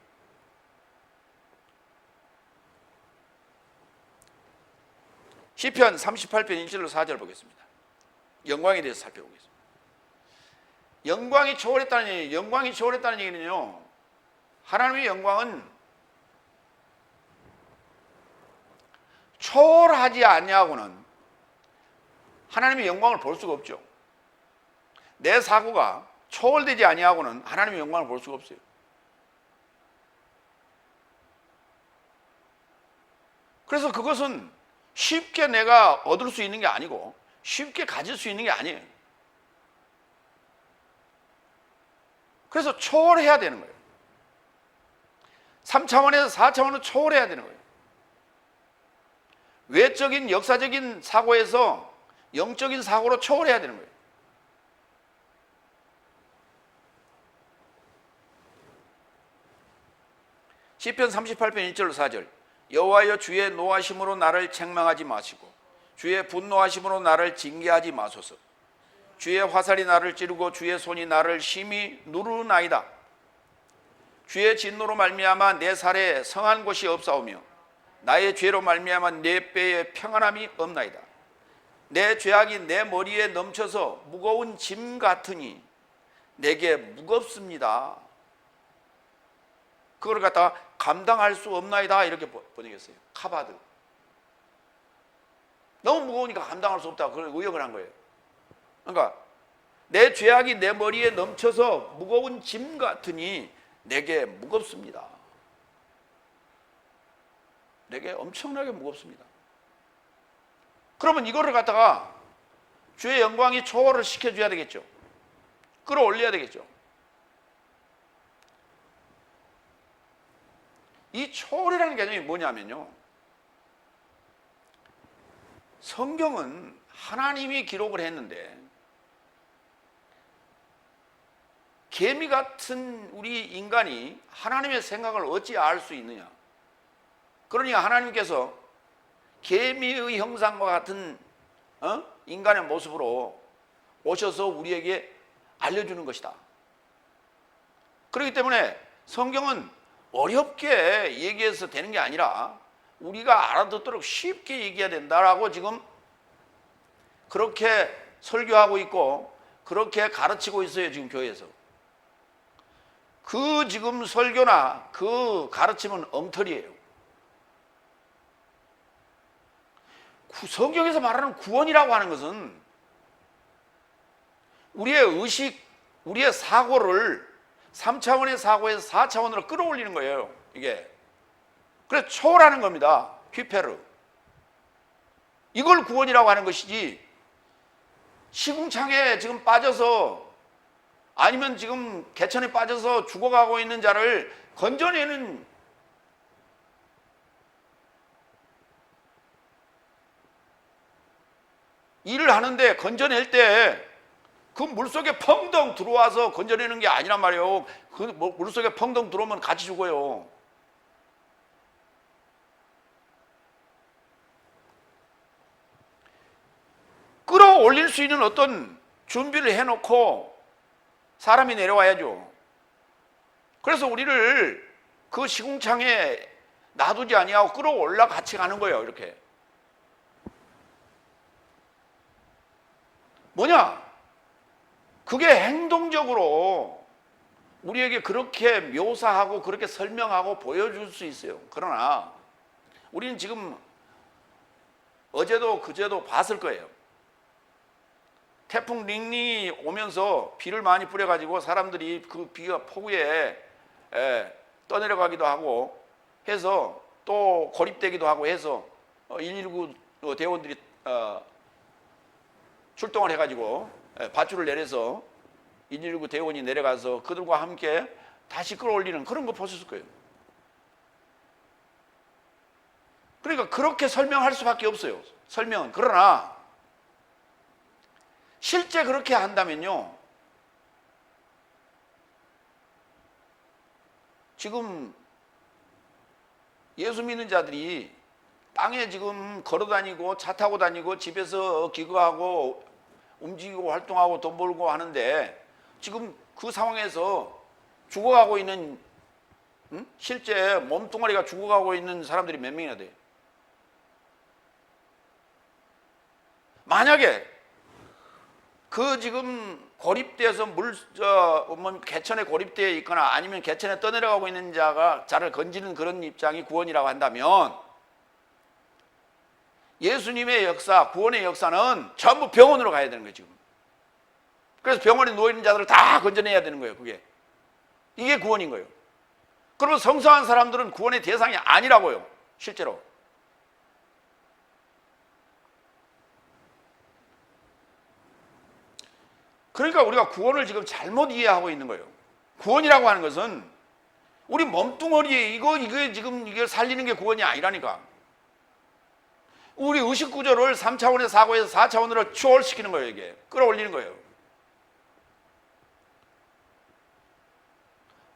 시편 38편 1절로 4절 보겠습니다. 영광에 대해서 살펴보겠습니다. 영광이 초월했다는 얘기, 영광이 초월했다는 얘기는요, 하나님의 영광은 초월하지 아니하고는 하나님의 영광을 볼 수가 없죠. 내 사고가 초월되지 아니하고는 하나님의 영광을 볼 수가 없어요. 그래서 그것은 쉽게 내가 얻을 수 있는 게 아니고 쉽게 가질 수 있는 게 아니에요. 그래서 초월해야 되는 거예요. 3차원에서 4차원으로 초월해야 되는 거예요. 외적인 역사적인 사고에서 영적인 사고로 초월해야 되는 거예요. 시편 38편 1절로 4절. 여호와여, 주의 노하심으로 나를 책망하지 마시고 주의 분노하심으로 나를 징계하지 마소서. 주의 화살이 나를 찌르고 주의 손이 나를 심히 누르나이다. 주의 진노로 말미암아 내 살에 성한 곳이 없사오며 나의 죄로 말미암아 내 뼈에 평안함이 없나이다. 내 죄악이 내 머리에 넘쳐서 무거운 짐 같으니 내게 무겁습니다. 그걸 갖다가 감당할 수 없나이다 이렇게 번역했어요. 카바드. 너무 무거우니까 감당할 수 없다. 그걸 의역을 한 거예요. 그러니까 내 죄악이 내 머리에 넘쳐서 무거운 짐 같으니 내게 무겁습니다. 내게 엄청나게 무겁습니다. 그러면 이거를 갖다가 주의 영광이 초월을 시켜줘야 되겠죠. 끌어올려야 되겠죠. 이 초월이라는 개념이 뭐냐면요, 성경은 하나님이 기록을 했는데 개미 같은 우리 인간이 하나님의 생각을 어찌 알 수 있느냐. 그러니까 하나님께서 개미의 형상과 같은 인간의 모습으로 오셔서 우리에게 알려주는 것이다. 그렇기 때문에 성경은 어렵게 얘기해서 되는 게 아니라 우리가 알아듣도록 쉽게 얘기해야 된다라고 지금 그렇게 설교하고 있고 그렇게 가르치고 있어요. 지금 교회에서. 그 지금 설교나 그 가르침은 엉터리예요. 성경에서 말하는 구원이라고 하는 것은 우리의 의식, 우리의 사고를 3차원의 사고에서 4차원으로 끌어올리는 거예요. 이게. 그래서 초월하는 겁니다. 휘페르. 이걸 구원이라고 하는 것이지, 시궁창에 지금 빠져서 아니면 지금 개천에 빠져서 죽어가고 있는 자를 건져내는, 일을 하는데 건져낼 때 그 물속에 펑덩 들어와서 건져내는 게 아니란 말이에요. 그 물속에 펑덩 들어오면 같이 죽어요. 끌어올릴 수 있는 어떤 준비를 해놓고 사람이 내려와야죠. 그래서 우리를 그 시궁창에 놔두지 아니하고 끌어올라 같이 가는 거예요. 이렇게. 뭐냐? 그게 행동적으로 우리에게 그렇게 묘사하고 그렇게 설명하고 보여줄 수 있어요. 그러나 우리는 지금 어제도 그제도 봤을 거예요. 태풍 링링이 오면서 비를 많이 뿌려가지고 사람들이 그 비가 폭우에 떠내려가기도 하고 해서 또 고립되기도 하고 해서 119 대원들이 출동을 해가지고 밧줄을 내려서 119 대원이 내려가서 그들과 함께 다시 끌어올리는 그런 거 보셨을 거예요. 그러니까 그렇게 설명할 수밖에 없어요. 설명은. 그러나 실제 그렇게 한다면요, 지금 예수 믿는 자들이 땅에 지금 걸어 다니고 차 타고 다니고 집에서 기거하고 움직이고 활동하고 돈 벌고 하는데 지금 그 상황에서 죽어가고 있는, 실제 몸뚱아리가 죽어가고 있는 사람들이 몇 명이나 돼요? 만약에 그 지금 고립돼서 개천에 고립되어 있거나 아니면 개천에 떠내려가고 있는 자를 건지는 그런 입장이 구원이라고 한다면 예수님의 역사, 구원의 역사는 전부 병원으로 가야 되는 거예요, 지금. 그래서 병원에 누워있는 자들을 다 건져내야 되는 거예요, 그게. 이게 구원인 거예요. 그러면 성성한 사람들은 구원의 대상이 아니라고요, 실제로. 그러니까 우리가 구원을 지금 잘못 이해하고 있는 거예요. 구원이라고 하는 것은 우리 몸뚱어리에 이게 지금 이걸 살리는 게 구원이 아니라니까. 우리 의식 구조를 3차원의 사고에서 4차원으로 추월시키는 거예요, 이게. 끌어올리는 거예요.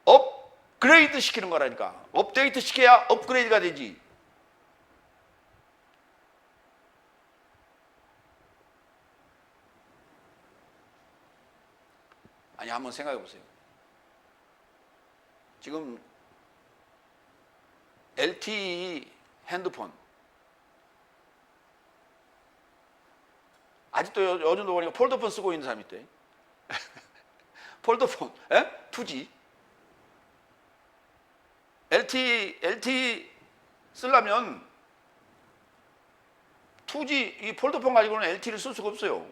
업그레이드 시키는 거라니까. 업데이트 시켜야 업그레이드가 되지. 아니, 한번 생각해 보세요. 지금 LTE 핸드폰 아직도 요즘도 보니까 폴더폰 쓰고 있는 사람이 있대. 폴더폰, 2G. LTE 쓰려면 2G 이 폴더폰 가지고는 LTE를 쓸 수가 없어요.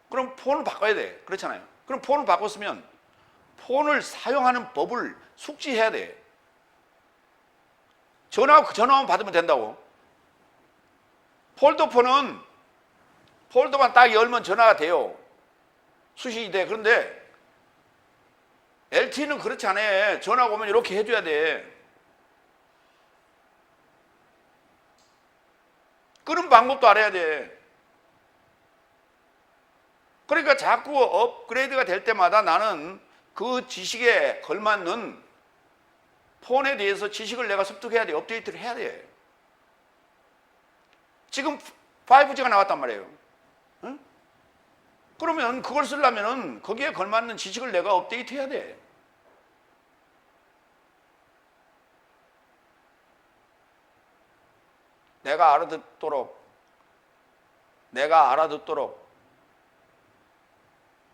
그럼 폰을 바꿔야 돼. 그렇잖아요. 그럼 폰을 바꿨으면 폰을 사용하는 법을 숙지해야 돼. 전화만 받으면 된다고. 폴더만 딱 열면 전화가 돼요. 수신이 돼. 그런데 LTE는 그렇지 않아. 전화가 오면 이렇게 해줘야 돼. 끄는 방법도 알아야 돼. 그러니까 자꾸 업그레이드가 될 때마다 나는 그 지식에 걸맞는 폰에 대해서 지식을 내가 습득해야 돼. 업데이트를 해야 돼. 지금 5G가 나왔단 말이에요. 응? 그러면 그걸 쓰려면 거기에 걸맞는 지식을 내가 업데이트 해야 돼. 내가 알아듣도록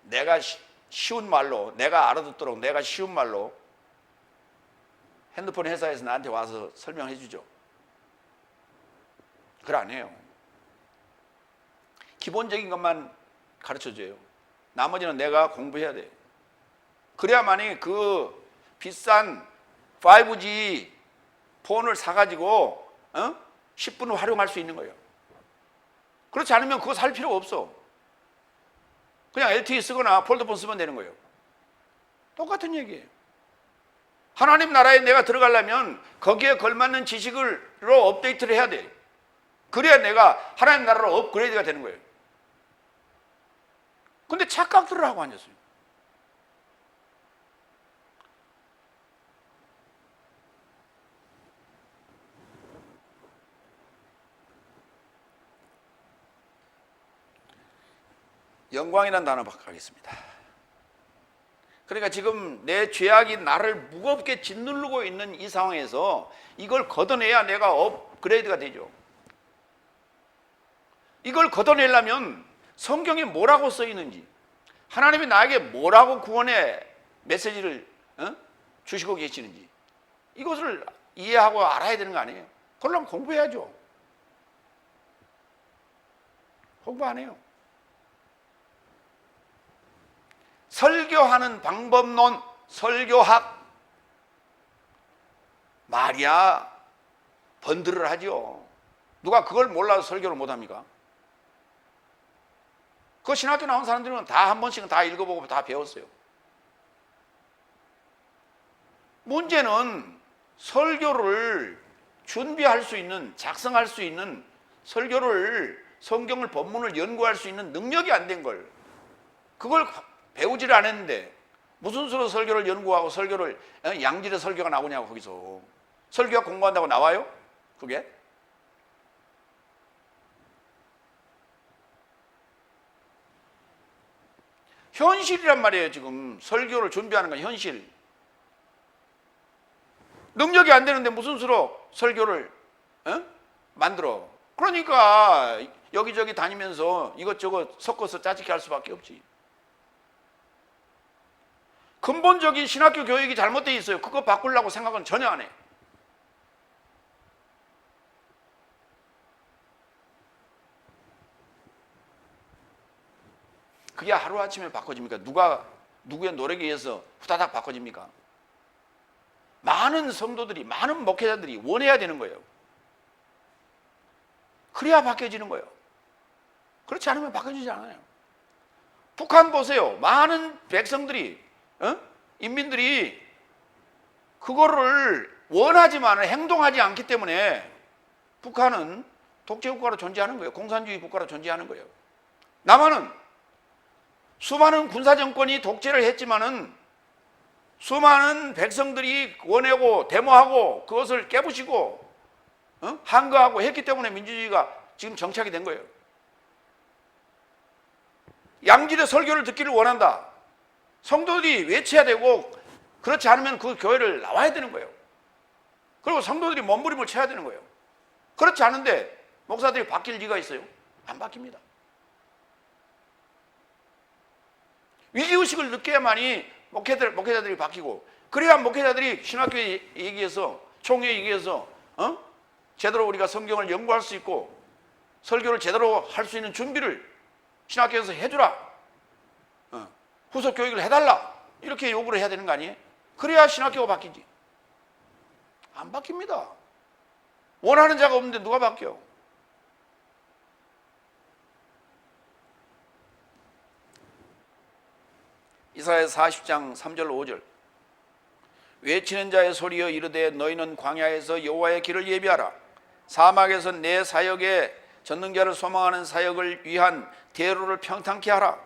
내가 쉬운 말로, 내가 알아듣도록 내가 쉬운 말로 핸드폰 회사에서 나한테 와서 설명해 주죠. 그걸 안 해요. 기본적인 것만 가르쳐 줘요. 나머지는 내가 공부해야 돼. 그래야만이 그 비싼 5G 폰을 사가지고 10분을 활용할 수 있는 거예요. 그렇지 않으면 그거 살 필요가 없어. 그냥 LTE 쓰거나 폴더폰 쓰면 되는 거예요. 똑같은 얘기예요. 하나님 나라에 내가 들어가려면 거기에 걸맞는 지식으로 업데이트를 해야 돼. 그래야 내가 하나님 나라로 업그레이드가 되는 거예요. 근데 착각들을 하고 앉았어요. 영광이라는 단어 바꾸겠습니다. 그러니까 지금 내 죄악이 나를 무겁게 짓누르고 있는 이 상황에서 이걸 걷어내야 내가 업그레이드가 되죠. 이걸 걷어내려면 성경에 뭐라고 써 있는지, 하나님이 나에게 뭐라고 구원의 메시지를 주시고 계시는지, 이것을 이해하고 알아야 되는 거 아니에요? 그러려면 공부해야죠. 공부 안 해요. 설교하는 방법론, 설교학, 말이야 번들을 하죠. 누가 그걸 몰라서 설교를 못합니까? 그 신학교 나온 사람들은 다 한 번씩은 다 읽어보고 다 배웠어요. 문제는 설교를 준비할 수 있는, 작성할 수 있는, 설교를, 성경을, 본문을 연구할 수 있는 능력이 안 된 걸, 그걸 배우지를 않았는데 무슨 수로 설교를 연구하고 설교를, 양질의 설교가 나오냐고. 거기서 설교가 공부한다고 나와요? 그게? 현실이란 말이에요. 지금 설교를 준비하는 건 현실. 능력이 안 되는데 무슨 수로 설교를 만들어? 그러니까 여기저기 다니면서 이것저것 섞어서 짜집게 할 수밖에 없지. 근본적인 신학교 교육이 잘못되어 있어요. 그거 바꾸려고 생각은 전혀 안 해. 그게 하루아침에 바꿔집니까? 누구의 노력에 의해서 후다닥 바꿔집니까? 많은 성도들이, 많은 목회자들이 원해야 되는 거예요. 그래야 바뀌어지는 거예요. 그렇지 않으면 바뀌어지지 않아요. 북한 보세요. 많은 백성들이, 인민들이 그거를 원하지만 행동하지 않기 때문에 북한은 독재국가로 존재하는 거예요. 공산주의 국가로 존재하는 거예요. 남한은 수많은 군사정권이 독재를 했지만은 수많은 백성들이 원하고 데모하고 그것을 깨부시고 항거하고 했기 때문에 민주주의가 지금 정착이 된 거예요. 양질의 설교를 듣기를 원한다. 성도들이 외쳐야 되고, 그렇지 않으면 그 교회를 나와야 되는 거예요. 그리고 성도들이 몸부림을 쳐야 되는 거예요. 그렇지 않은데 목사들이 바뀔 리가 있어요? 안 바뀝니다. 위기의식을 느껴야만이 목회자들이 바뀌고, 그래야 목회자들이 신학교에 얘기해서, 총회에 얘기해서 제대로 우리가 성경을 연구할 수 있고 설교를 제대로 할 수 있는 준비를 신학교에서 해주라, 후속 교육을 해달라, 이렇게 요구를 해야 되는 거 아니에요? 그래야 신학교가 바뀌지. 안 바뀝니다. 원하는 자가 없는데 누가 바뀌어? 이사야 40장 3절 5절. 외치는 자의 소리여 이르되 너희는 광야에서 여호와의 길을 예비하라. 사막에서 내 사역의 전능자를 소망하는 사역을 위한 대로를 평탄케 하라.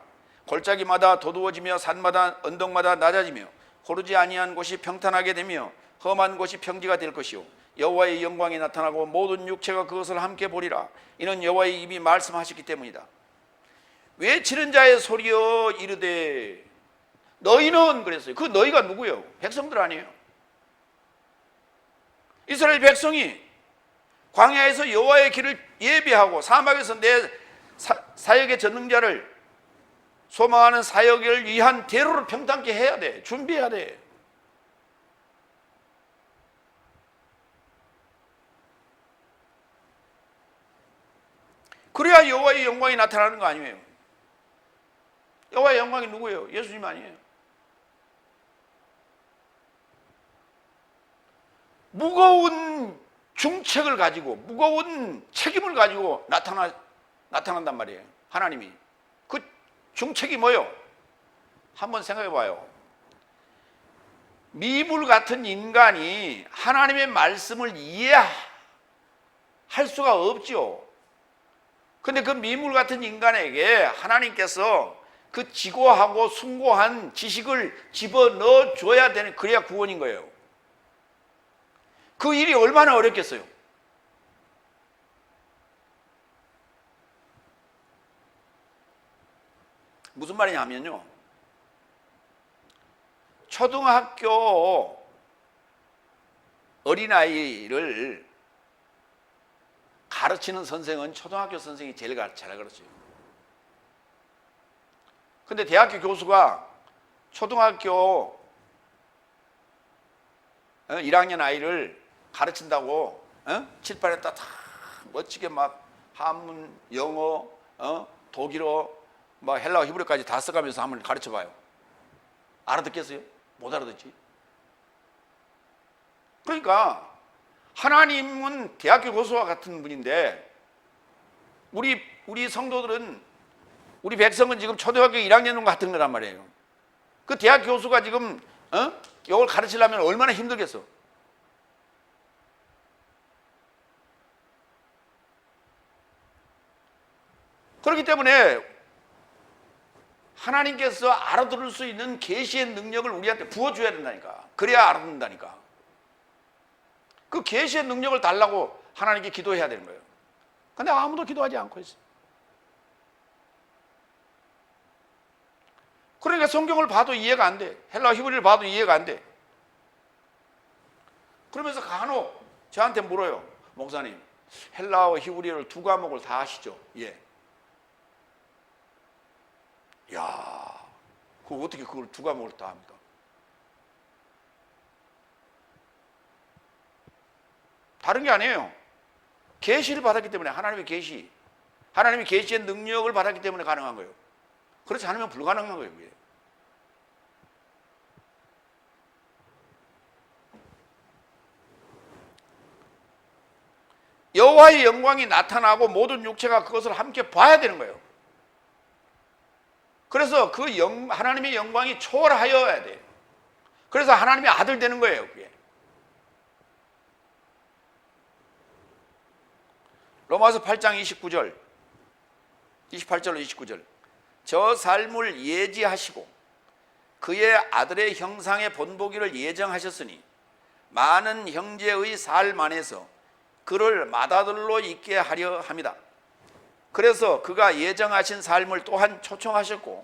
골짜기마다 도두어지며 산마다 언덕마다 낮아지며 고르지 아니한 곳이 평탄하게 되며 험한 곳이 평지가 될 것이요 여호와의 영광이 나타나고 모든 육체가 그것을 함께 보리라. 이는 여호와의 입이 말씀하셨기 때문이다. 외치는 자의 소리여 이르되, 너희는 그랬어요. 그 너희가 누구예요? 백성들 아니에요? 이스라엘 백성이 광야에서 여호와의 길을 예비하고 사막에서 내 사역의 전능자를 소망하는 사역을 위한 대로를 평탄케 해야 돼. 준비해야 돼. 그래야 여호와의 영광이 나타나는 거 아니에요? 여호와의 영광이 누구예요? 예수님 아니에요? 무거운 중책을 가지고, 무거운 책임을 가지고 나타난단 말이에요. 하나님이. 그 중책이 뭐예요? 한번 생각해 봐요. 미물 같은 인간이 하나님의 말씀을 이해할 수가 없죠. 근데 그 미물 같은 인간에게 하나님께서 그 지고하고 숭고한 지식을 집어넣어 줘야 되는, 그래야 구원인 거예요. 그 일이 얼마나 어렵겠어요? 무슨 말이냐면요, 초등학교 어린아이를 가르치는 선생은 초등학교 선생이 제일 잘 가르쳐요. 근데 대학교 교수가 초등학교 1학년 아이를 가르친다고 칠판에다 다 멋지게 막 한문, 영어, 독일어, 막 헬라어, 히브리어까지 다 써가면서 한번 가르쳐봐요. 알아듣겠어요? 못 알아듣지. 그러니까 하나님은 대학교 교수와 같은 분인데 우리 성도들은, 우리 백성은 지금 초등학교 1학년 같은 거란 말이에요. 그 대학 교수가 지금 이걸 가르치려면 얼마나 힘들겠어. 그렇기 때문에 하나님께서 알아들을 수 있는 계시의 능력을 우리한테 부어줘야 된다니까. 그래야 알아듣는다니까. 그 계시의 능력을 달라고 하나님께 기도해야 되는 거예요. 근데 아무도 기도하지 않고 있어요. 그러니까 성경을 봐도 이해가 안 돼. 헬라어 히브리를 봐도 이해가 안 돼. 그러면서 간혹 저한테 물어요. 목사님, 헬라어 히브리어를 두 과목을 다 하시죠? 예. 야, 그거 어떻게 그걸 두 과목을 다 합니까? 다른 게 아니에요. 계시를 받았기 때문에, 하나님의 계시, 하나님의 계시의 능력을 받았기 때문에 가능한 거예요. 그렇지 않으면 불가능한 거예요. 그게. 여호와의 영광이 나타나고 모든 육체가 그것을 함께 봐야 되는 거예요. 그래서 그 하나님의 영광이 초월하여야 돼. 그래서 하나님의 아들 되는 거예요. 그게. 로마서 8장 29절, 28절로 29절. 저 삶을 예지하시고 그의 아들의 형상의 본보기를 예정하셨으니 많은 형제의 삶 안에서 그를 맏아들로 있게 하려 합니다. 그래서 그가 예정하신 삶을 또한 초청하셨고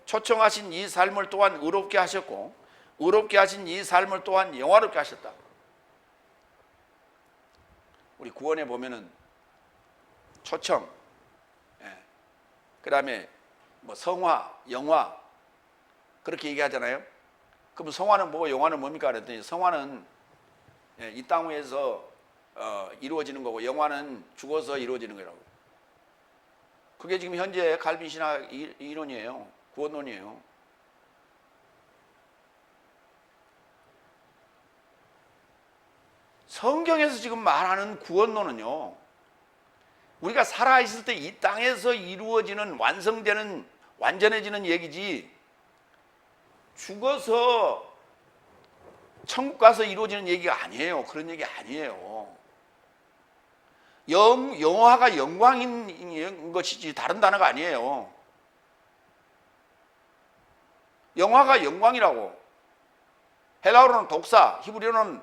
초청하신 이 삶을 또한 의롭게 하셨고 의롭게 하신 이 삶을 또한 영화롭게 하셨다. 우리 구원에 보면은 초청, 그 다음에 뭐 성화, 영화 그렇게 얘기하잖아요. 그럼 성화는 뭐고 영화는 뭡니까? 그랬더니 성화는 이 땅 위에서 이루어지는 거고 영화는 죽어서 이루어지는 거라고. 그게 지금 현재 갈빈 신학 이론이에요. 구원론이에요. 성경에서 지금 말하는 구원론은요, 우리가 살아있을 때 이 땅에서 이루어지는, 완성되는, 완전해지는 얘기지, 죽어서 천국 가서 이루어지는 얘기가 아니에요. 그런 얘기 아니에요. 영화가 영광인 것이지 다른 단어가 아니에요. 영화가 영광이라고. 헬라어로는 독사, 히브리어는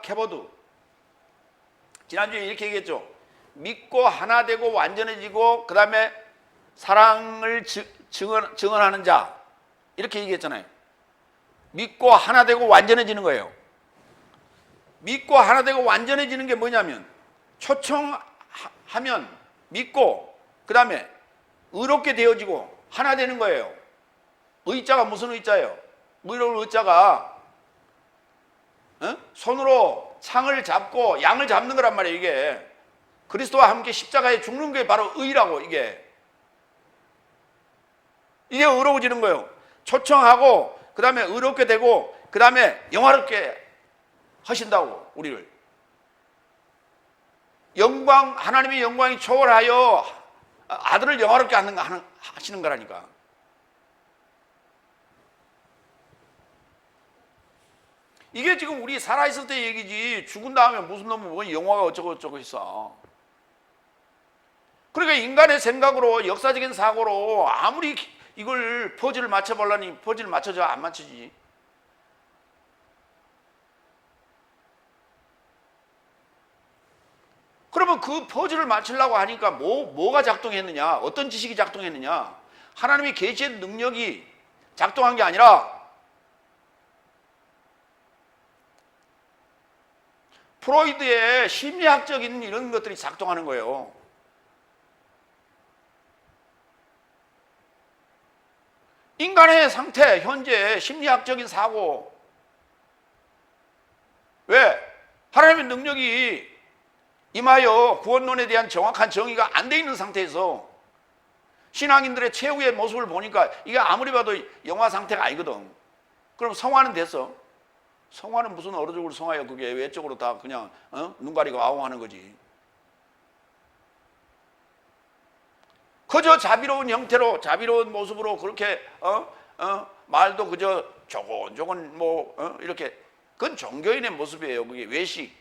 케보드. 지난주에 이렇게 얘기했죠. 믿고 하나 되고 완전해지고 그 다음에 사랑을 증언하는 자, 이렇게 얘기했잖아요. 믿고 하나 되고 완전해지는 거예요. 믿고 하나 되고 완전해지는 게 뭐냐면 초청하면 믿고 그 다음에 의롭게 되어지고 하나 되는 거예요. 의자가 무슨 의자예요? 의로운 의자가 손으로 창을 잡고 양을 잡는 거란 말이에요. 이게 그리스도와 함께 십자가에 죽는 게 바로 의라고. 이게 의로워지는 거예요. 초청하고 그 다음에 의롭게 되고 그 다음에 영화롭게 하신다고. 우리를 영광, 하나님의 영광이 초월하여 아들을 영화롭게 하시는 거라니까. 이게 지금 우리 살아있을 때 얘기지, 죽은 다음에 무슨 놈이 뭐 영화가 어쩌고 저쩌고 있어. 그러니까 인간의 생각으로, 역사적인 사고로 아무리 이걸 퍼즐을 맞춰보려니 퍼즐 맞춰져 안 맞추지. 그러면 그 퍼즐을 맞추려고 하니까 뭐가 작동했느냐, 어떤 지식이 작동했느냐, 하나님의 계시의 능력이 작동한 게 아니라 프로이드의 심리학적인 이런 것들이 작동하는 거예요. 인간의 상태, 현재 심리학적인 사고. 왜? 하나님의 능력이 임하여 구원론에 대한 정확한 정의가 안 돼 있는 상태에서 신앙인들의 최후의 모습을 보니까 이게 아무리 봐도 영화 상태가 아니거든. 그럼 성화는 됐어. 성화는 무슨 어느 쪽으로 성화예요? 그게 외적으로 다 그냥 눈 가리고 아웅하는 거지. 그저 자비로운 형태로, 자비로운 모습으로 그렇게 말도 그저 조곤조곤 이렇게, 그건 종교인의 모습이에요. 그게 외식,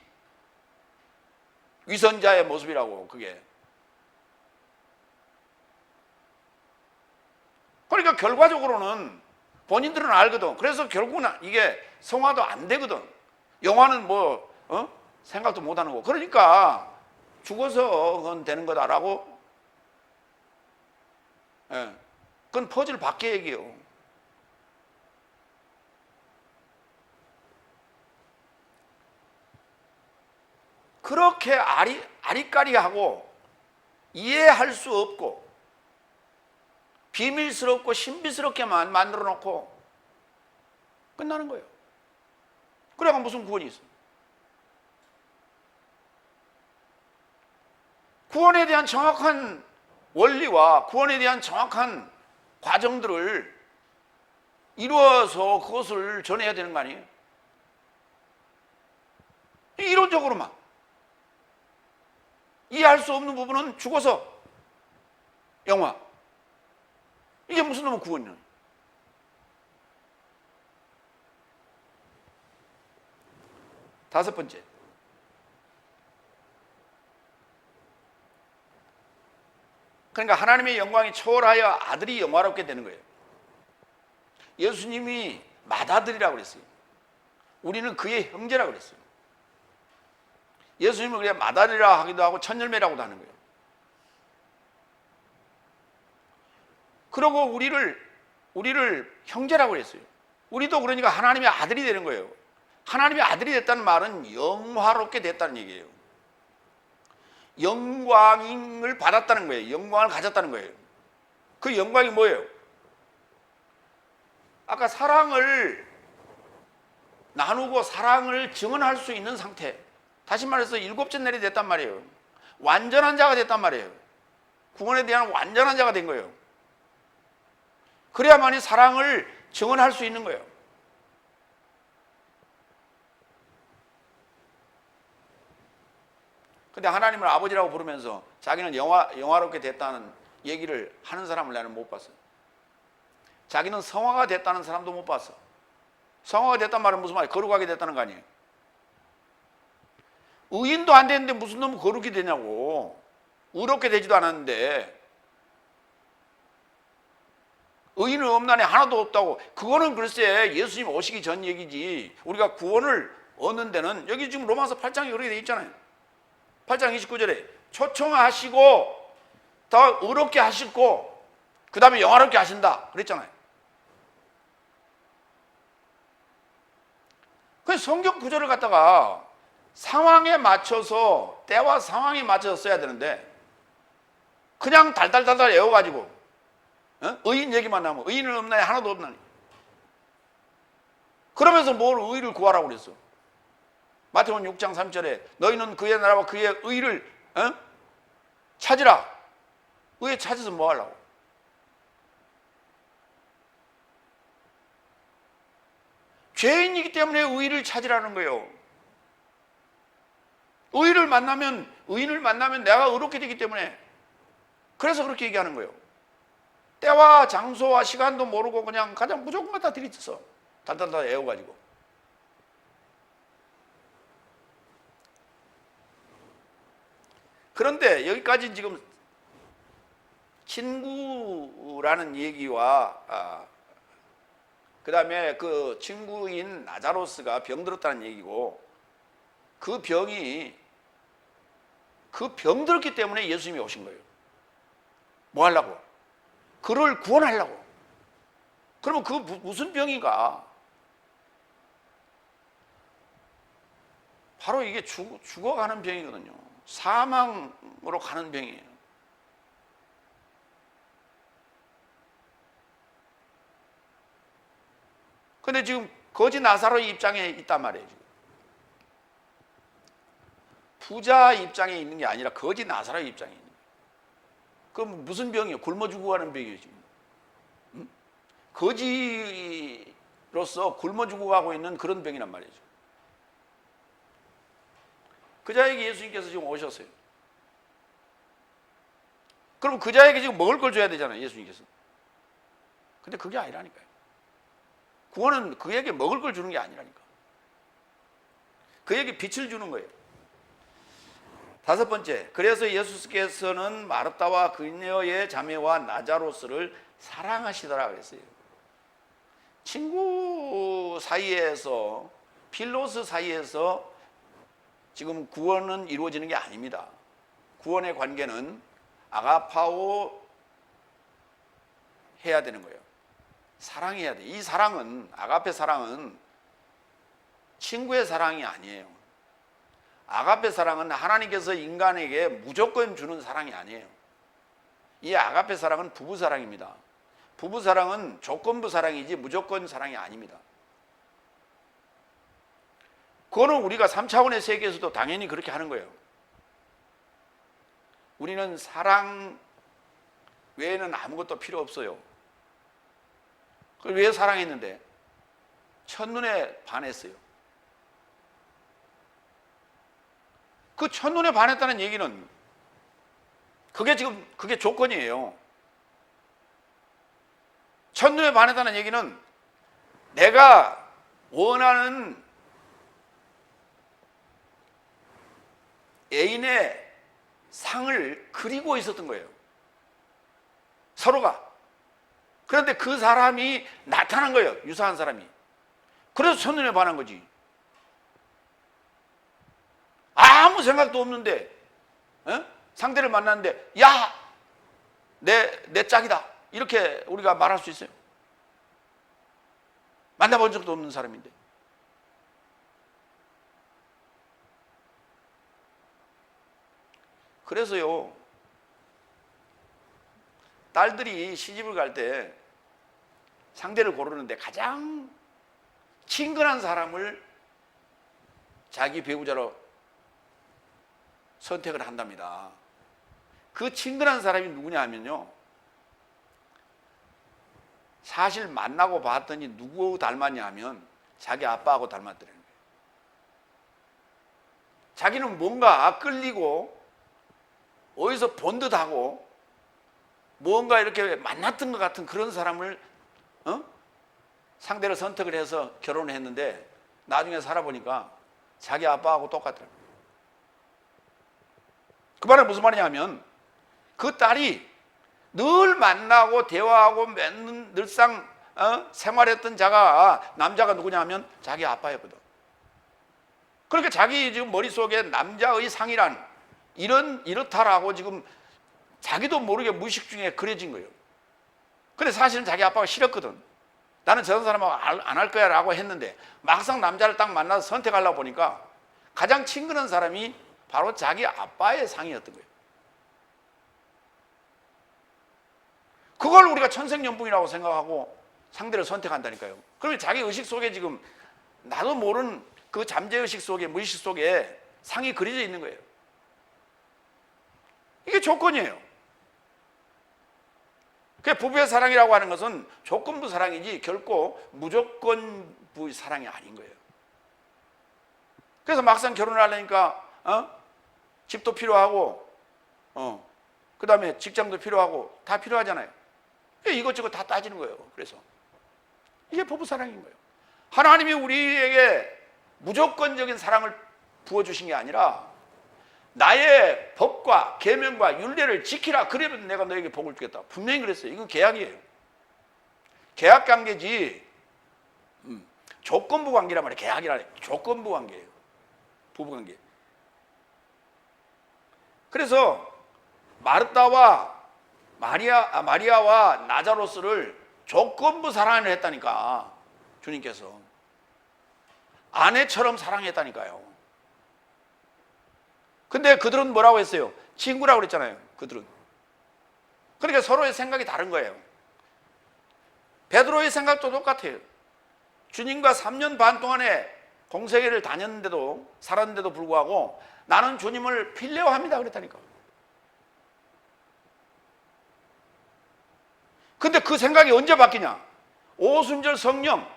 위선자의 모습이라고. 그게 그러니까 결과적으로는 본인들은 알거든. 그래서 결국은 이게 성화도 안 되거든. 영화는 생각도 못 하는 거. 그러니까 죽어서 그건 되는 거다라고. 예. 그건 퍼즐 밖의 얘기예요. 그렇게 아리까리하고 이해할 수 없고 비밀스럽고 신비스럽게만 만들어 놓고 끝나는 거예요. 그래야 무슨 구원이 있어? 구원에 대한 정확한 원리와 구원에 대한 정확한 과정들을 이루어서 그것을 전해야 되는 거 아니에요? 이론적으로만 이해할 수 없는 부분은 죽어서 영화. 이게 무슨 놈의 구원이냐? 다섯 번째, 그러니까 하나님의 영광이 초월하여 아들이 영화롭게 되는 거예요. 예수님이 맏아들이라고 그랬어요. 우리는 그의 형제라고 그랬어요. 예수님을 그냥 맏아들이라 하기도 하고 첫열매라고도 하는 거예요. 그러고 우리를 형제라고 그랬어요. 우리도 그러니까 하나님의 아들이 되는 거예요. 하나님의 아들이 됐다는 말은 영화롭게 됐다는 얘기예요. 영광을 받았다는 거예요. 영광을 가졌다는 거예요. 그 영광이 뭐예요? 아까 사랑을 나누고 사랑을 증언할 수 있는 상태. 다시 말해서 일곱째 날이 됐단 말이에요. 완전한 자가 됐단 말이에요. 구원에 대한 완전한 자가 된 거예요. 그래야만이 사랑을 증언할 수 있는 거예요. 근데 하나님을 아버지라고 부르면서 자기는 영화롭게 됐다는 얘기를 하는 사람을 나는 못 봤어요. 자기는 성화가 됐다는 사람도 못 봤어. 성화가 됐단 말은 무슨 말이에요? 거룩하게 됐다는 거 아니에요? 의인도 안 되는데 무슨 놈은 거룩이 되냐고. 의롭게 되지도 않았는데. 의인은 없나니 하나도 없다고. 그거는 글쎄 예수님 오시기 전 얘기지. 우리가 구원을 얻는 데는 여기 지금 로마서 8장에 그렇게 돼 있잖아요. 8장 29절에 초청하시고 더 의롭게 하시고 그 다음에 영화롭게 하신다 그랬잖아요. 그 성경 구절을 갖다가 상황에 맞춰서, 때와 상황에 맞춰서 써야 되는데 그냥 달달달달 외워가지고 의인 얘기만 나오면 의인은 없나니 하나도 없나니, 그러면서 뭘 의를 구하라고 그랬어. 마태복음 6장 3절에 너희는 그의 나라와 그의 의를 찾으라. 의 찾아서 뭐 하려고? 죄인이기 때문에 의를 찾으라는 거예요. 의인을 만나면 내가 의롭게 되기 때문에, 그래서 그렇게 얘기하는 거예요. 때와 장소와 시간도 모르고 그냥 가장 무조건 갖다 들이쳐서 달달달 애워가지고. 그런데 여기까지 지금 친구라는 얘기와 그 다음에 그 친구인 나자로스가 병들었다는 얘기고, 그 병들었기 때문에 예수님이 오신 거예요. 뭐 하려고? 그를 구원하려고. 그러면 그 무슨 병인가? 바로 이게 죽어가는 병이거든요. 사망으로 가는 병이에요. 근데 지금 거지 나사로의 입장에 있단 말이에요. 지금. 부자 입장에 있는 게 아니라 거지 나사로의 입장에 있는 거예요. 그럼 무슨 병이에요? 굶어 죽어가는 병이에요. 지금. 응? 거지로서 굶어 죽어가고 있는 그런 병이란 말이죠. 그 자에게 예수님께서 지금 오셨어요. 그럼 그 자에게 지금 먹을 걸 줘야 되잖아요, 예수님께서. 근데 그게 아니라니까요. 구원은 그에게 먹을 걸 주는 게 아니라니까. 그에게 빛을 주는 거예요. 다섯 번째, 그래서 예수께서는 마르다와 그녀의 자매와 나자로스를 사랑하시더라 그랬어요. 친구 사이에서, 필로스 사이에서 지금 구원은 이루어지는 게 아닙니다. 구원의 관계는 아가파오 해야 되는 거예요. 사랑해야 돼. 이 사랑은, 아가페 사랑은 친구의 사랑이 아니에요. 아가페 사랑은 하나님께서 인간에게 무조건 주는 사랑이 아니에요. 이 아가페 사랑은 부부 사랑입니다. 부부 사랑은 조건부 사랑이지 무조건 사랑이 아닙니다. 그거는 우리가 3차원의 세계에서도 당연히 그렇게 하는 거예요. 우리는 사랑 외에는 아무것도 필요 없어요. 그걸 왜 사랑했는데? 첫눈에 반했어요. 그 첫눈에 반했다는 얘기는 그게 조건이에요. 첫눈에 반했다는 얘기는 내가 원하는 애인의 상을 그리고 있었던 거예요. 서로가. 그런데 그 사람이 나타난 거예요. 유사한 사람이. 그래서 첫눈에 반한 거지. 아무 생각도 없는데 상대를 만났는데 야! 내 짝이다. 이렇게 우리가 말할 수 있어요. 만나본 적도 없는 사람인데. 그래서요, 딸들이 시집을 갈 때 상대를 고르는데 가장 친근한 사람을 자기 배우자로 선택을 한답니다. 그 친근한 사람이 누구냐 하면요, 사실 만나고 봤더니 누구 닮았냐 하면 자기 아빠하고 닮았더라는 거예요. 자기는 뭔가 끌리고 어디서 본 듯하고 뭔가 이렇게 만났던 것 같은 그런 사람을 상대를 선택을 해서 결혼을 했는데 나중에 살아보니까 자기 아빠하고 똑같더라고요. 그 말은 무슨 말이냐 하면 그 딸이 늘 만나고 대화하고 늘상 생활했던 남자가 누구냐 하면 자기 아빠였거든. 그러니까 자기 지금 머릿속에 남자의 상이란 이렇다라고 지금 자기도 모르게 무의식 중에 그려진 거예요. 근데 사실은 자기 아빠가 싫었거든. 나는 저런 사람하고 안 할 거야 라고 했는데 막상 남자를 딱 만나서 선택하려고 보니까 가장 친근한 사람이 바로 자기 아빠의 상이었던 거예요. 그걸 우리가 천생연분이라고 생각하고 상대를 선택한다니까요. 그러면 자기 의식 속에 지금 나도 모르는 그 잠재의식 속에, 무의식 속에 상이 그려져 있는 거예요. 이게 조건이에요. 그 부부의 사랑이라고 하는 것은 조건부 사랑이지 결코 무조건부 사랑이 아닌 거예요. 그래서 막상 결혼을 하려니까 집도 필요하고 그 다음에 직장도 필요하고 다 필요하잖아요. 이것저것 다 따지는 거예요. 그래서 이게 부부 사랑인 거예요. 하나님이 우리에게 무조건적인 사랑을 부어주신 게 아니라 나의 법과 계명과 율례를 지키라. 그러면 내가 너에게 복을 주겠다. 분명히 그랬어요. 이건 계약이에요. 계약 관계지 조건부 관계란 말이에요. 계약이라 해요. 조건부 관계예요. 부부 관계. 그래서 마리아와 나자로스를 조건부 사랑을 했다니까. 주님께서 아내처럼 사랑했다니까요. 근데 그들은 뭐라고 했어요? 친구라고 그랬잖아요. 그들은. 그러니까 서로의 생각이 다른 거예요. 베드로의 생각도 똑같아요. 주님과 3년 반 동안에 공생애를 다녔는데도, 살았는데도 불구하고 나는 주님을 필레오합니다 그랬다니까. 근데 그 생각이 언제 바뀌냐? 오순절 성령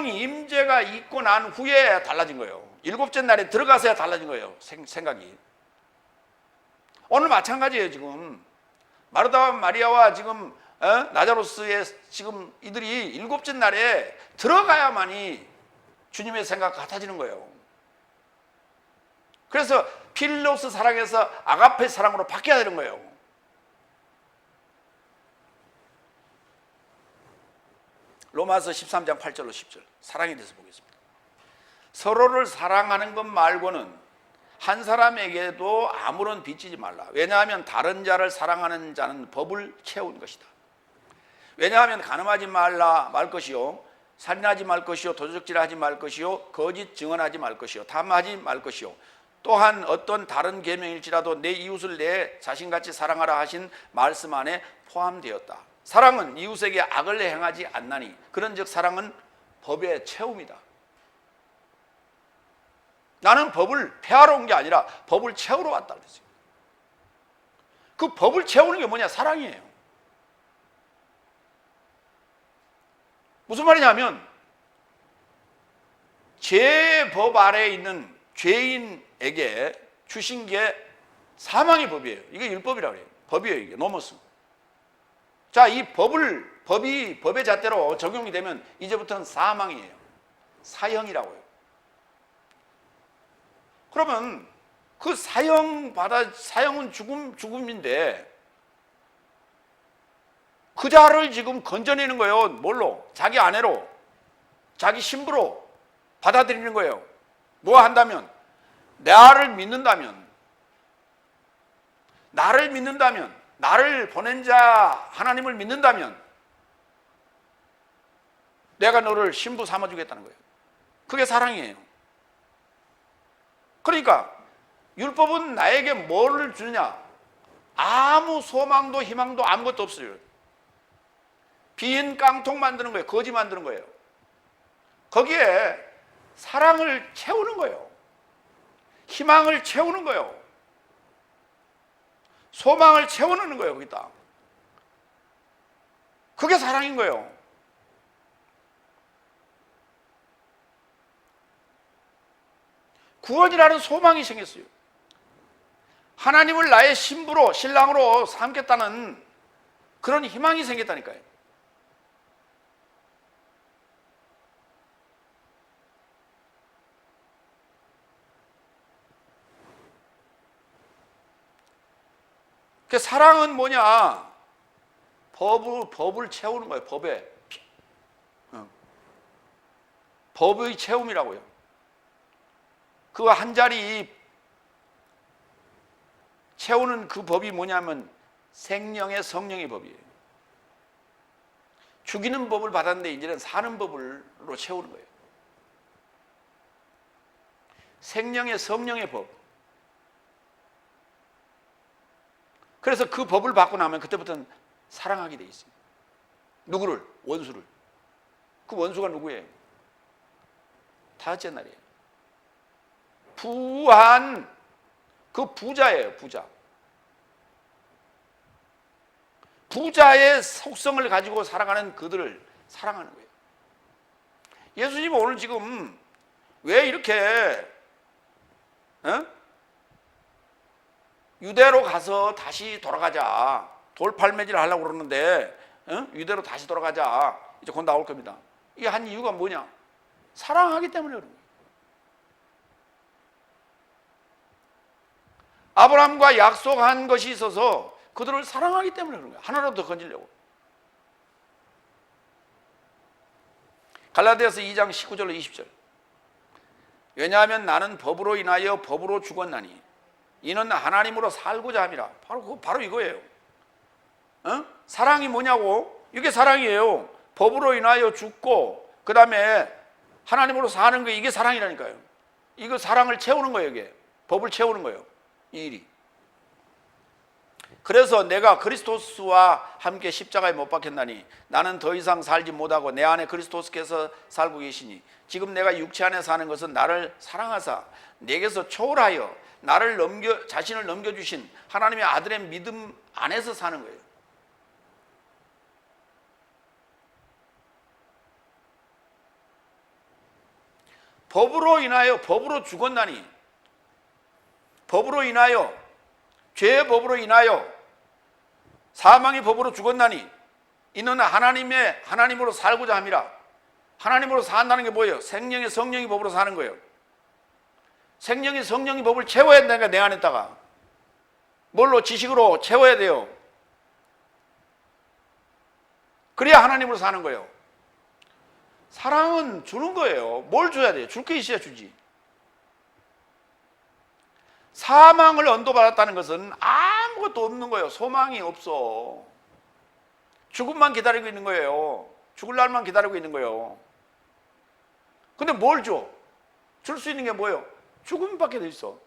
임재가 있고 난 후에 달라진 거예요. 일곱째 날에 들어가서야 달라진 거예요. 생각이. 오늘 마찬가지예요. 지금 마르다와 마리아와 지금 나자로스의 지금 이들이 일곱째 날에 들어가야만이 주님의 생각 같아지는 거예요. 그래서 필로스 사랑에서 아가페 사랑으로 바뀌어야 되는 거예요. 로마서 13장 8절로 10절 사랑에 대해서 보겠습니다. 서로를 사랑하는 것 말고는 한 사람에게도 아무런 빚지지 말라. 왜냐하면 다른 자를 사랑하는 자는 법을 채운 것이다. 왜냐하면 간음하지 말라 말 것이요, 살인하지 말 것이요, 도적질하지 말 것이요, 거짓 증언하지 말 것이요, 탐하지 말 것이요, 또한 어떤 다른 계명일지라도 내 이웃을 내 자신같이 사랑하라 하신 말씀 안에 포함되었다. 사랑은 이웃에게 악을 행하지 않나니 그런즉 사랑은 법의 채움이다. 나는 법을 폐하러 온 게 아니라 법을 채우러 왔다 그랬어요. 그 법을 채우는 게 뭐냐? 사랑이에요. 무슨 말이냐면 죄법 아래에 있는 죄인에게 주신 게 사망의 법이에요. 이게 율법이라고 해요. 법이에요. 이게 노모스. 자, 이 법이 법의 잣대로 적용이 되면 이제부터는 사망이에요. 사형이라고요. 그러면 그 사형은 죽음인데 그 자를 지금 건져내는 거예요. 뭘로? 자기 아내로, 자기 신부로 받아들이는 거예요. 뭐 한다면? 나를 믿는다면, 나를 보낸 자 하나님을 믿는다면 내가 너를 신부 삼아주겠다는 거예요. 그게 사랑이에요. 그러니까 율법은 나에게 뭐를 주느냐? 아무 소망도 희망도 아무것도 없어요. 빈 깡통 만드는 거예요. 거지 만드는 거예요. 거기에 사랑을 채우는 거예요. 희망을 채우는 거예요. 소망을 채워넣는 거예요. 거기다. 그게 사랑인 거예요. 구원이라는 소망이 생겼어요. 하나님을 나의 신부로, 신랑으로 삼겠다는 그런 희망이 생겼다니까요. 그 사랑은 뭐냐? 법을 채우는 거예요. 법의 채움이라고요. 그 한 자리 채우는 그 법이 뭐냐면 생명의 성령의 법이에요. 죽이는 법을 받았는데 이제는 사는 법으로 채우는 거예요. 생명의 성령의 법. 그래서 그 법을 받고 나면 그때부터는 사랑하게 돼 있어요. 누구를? 원수를. 그 원수가 누구예요? 다섯째 날이에요. 부한, 그 부자예요. 부자의 속성을 가지고 살아가는 그들을 사랑하는 거예요. 예수님은 오늘 지금 왜 이렇게 유대로 가서 다시 돌아가자, 돌팔매질 하려고 그러는데 유대로 다시 돌아가자, 이제 곧 나올 겁니다. 이게 한 이유가 뭐냐? 사랑하기 때문에 그런 거예요. 아브라함과 약속한 것이 있어서 그들을 사랑하기 때문에 그런 거예요. 하나라도 더 건지려고. 갈라디아서 2장 19절로 20절. 왜냐하면 나는 법으로 인하여 법으로 죽었나니 이는 하나님으로 살고자 함이라. 바로 이거예요. 사랑이 뭐냐고? 이게 사랑이에요. 법으로 인하여 죽고 그 다음에 하나님으로 사는 거, 이게 사랑이라니까요. 이거 사랑을 채우는 거예요. 이게 법을 채우는 거예요. 이 일이. 그래서 내가 그리스도스와 함께 십자가에 못 박혔나니 나는 더 이상 살지 못하고 내 안에 그리스도스께서 살고 계시니 지금 내가 육체 안에 사는 것은 나를 사랑하사 내게서 초월하여 나를 자신을 넘겨주신 하나님의 아들의 믿음 안에서 사는 거예요. 법으로 인하여 법으로 죽었나니 법으로 인하여 죄의 법으로 인하여 사망의 법으로 죽었나니 이는 하나님으로 살고자 함이라. 하나님으로 산다는 게 뭐예요? 생명의 성령의 법으로 사는 거예요. 생명의 성령의 법을 채워야 된다니까 내 안에다가. 뭘로? 지식으로 채워야 돼요. 그래야 하나님으로 사는 거예요. 사랑은 주는 거예요. 뭘 줘야 돼요? 줄 게 있어야 주지. 사망을 언도받았다는 것은 아무것도 없는 거예요. 소망이 없어. 죽음만 기다리고 있는 거예요. 죽을 날만 기다리고 있는 거예요. 근데 뭘 줘? 줄 수 있는 게 뭐예요? 죽음밖에 돼 있어.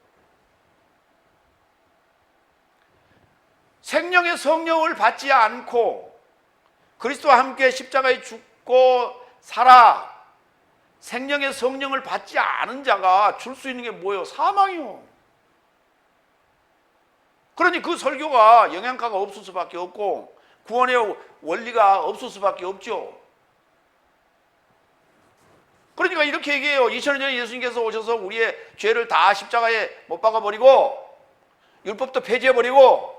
생명의 성령을 받지 않고 그리스도와 함께 십자가에 죽고 살아 생명의 성령을 받지 않은 자가 줄 수 있는 게 뭐예요? 사망이요. 그러니 그 설교가 영양가가 없을 수밖에 없고 구원의 원리가 없을 수밖에 없죠. 그러니까 이렇게 얘기해요. 2000년 전에 예수님께서 오셔서 우리의 죄를 다 십자가에 못 박아버리고 율법도 폐지해버리고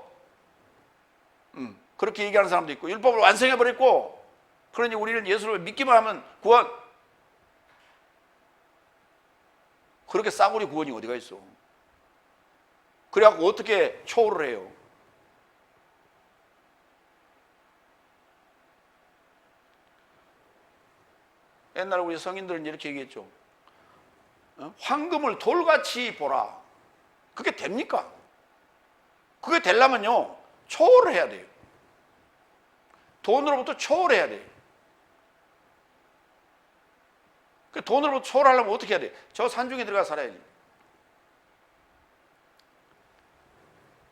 그렇게 얘기하는 사람도 있고 율법을 완성해버렸고 그러니 우리는 예수를 믿기만 하면 구원. 그렇게 싸구려 구원이 어디가 있어. 그래갖고 어떻게 초월을 해요? 옛날에 우리 성인들은 이렇게 얘기했죠. 황금을 돌같이 보라. 그게 됩니까? 그게 되려면요 초월을 해야 돼요. 돈으로부터 초월해야 돼요. 그 돈으로부터 초월하려면 어떻게 해야 돼요? 저 산중에 들어가 살아야지.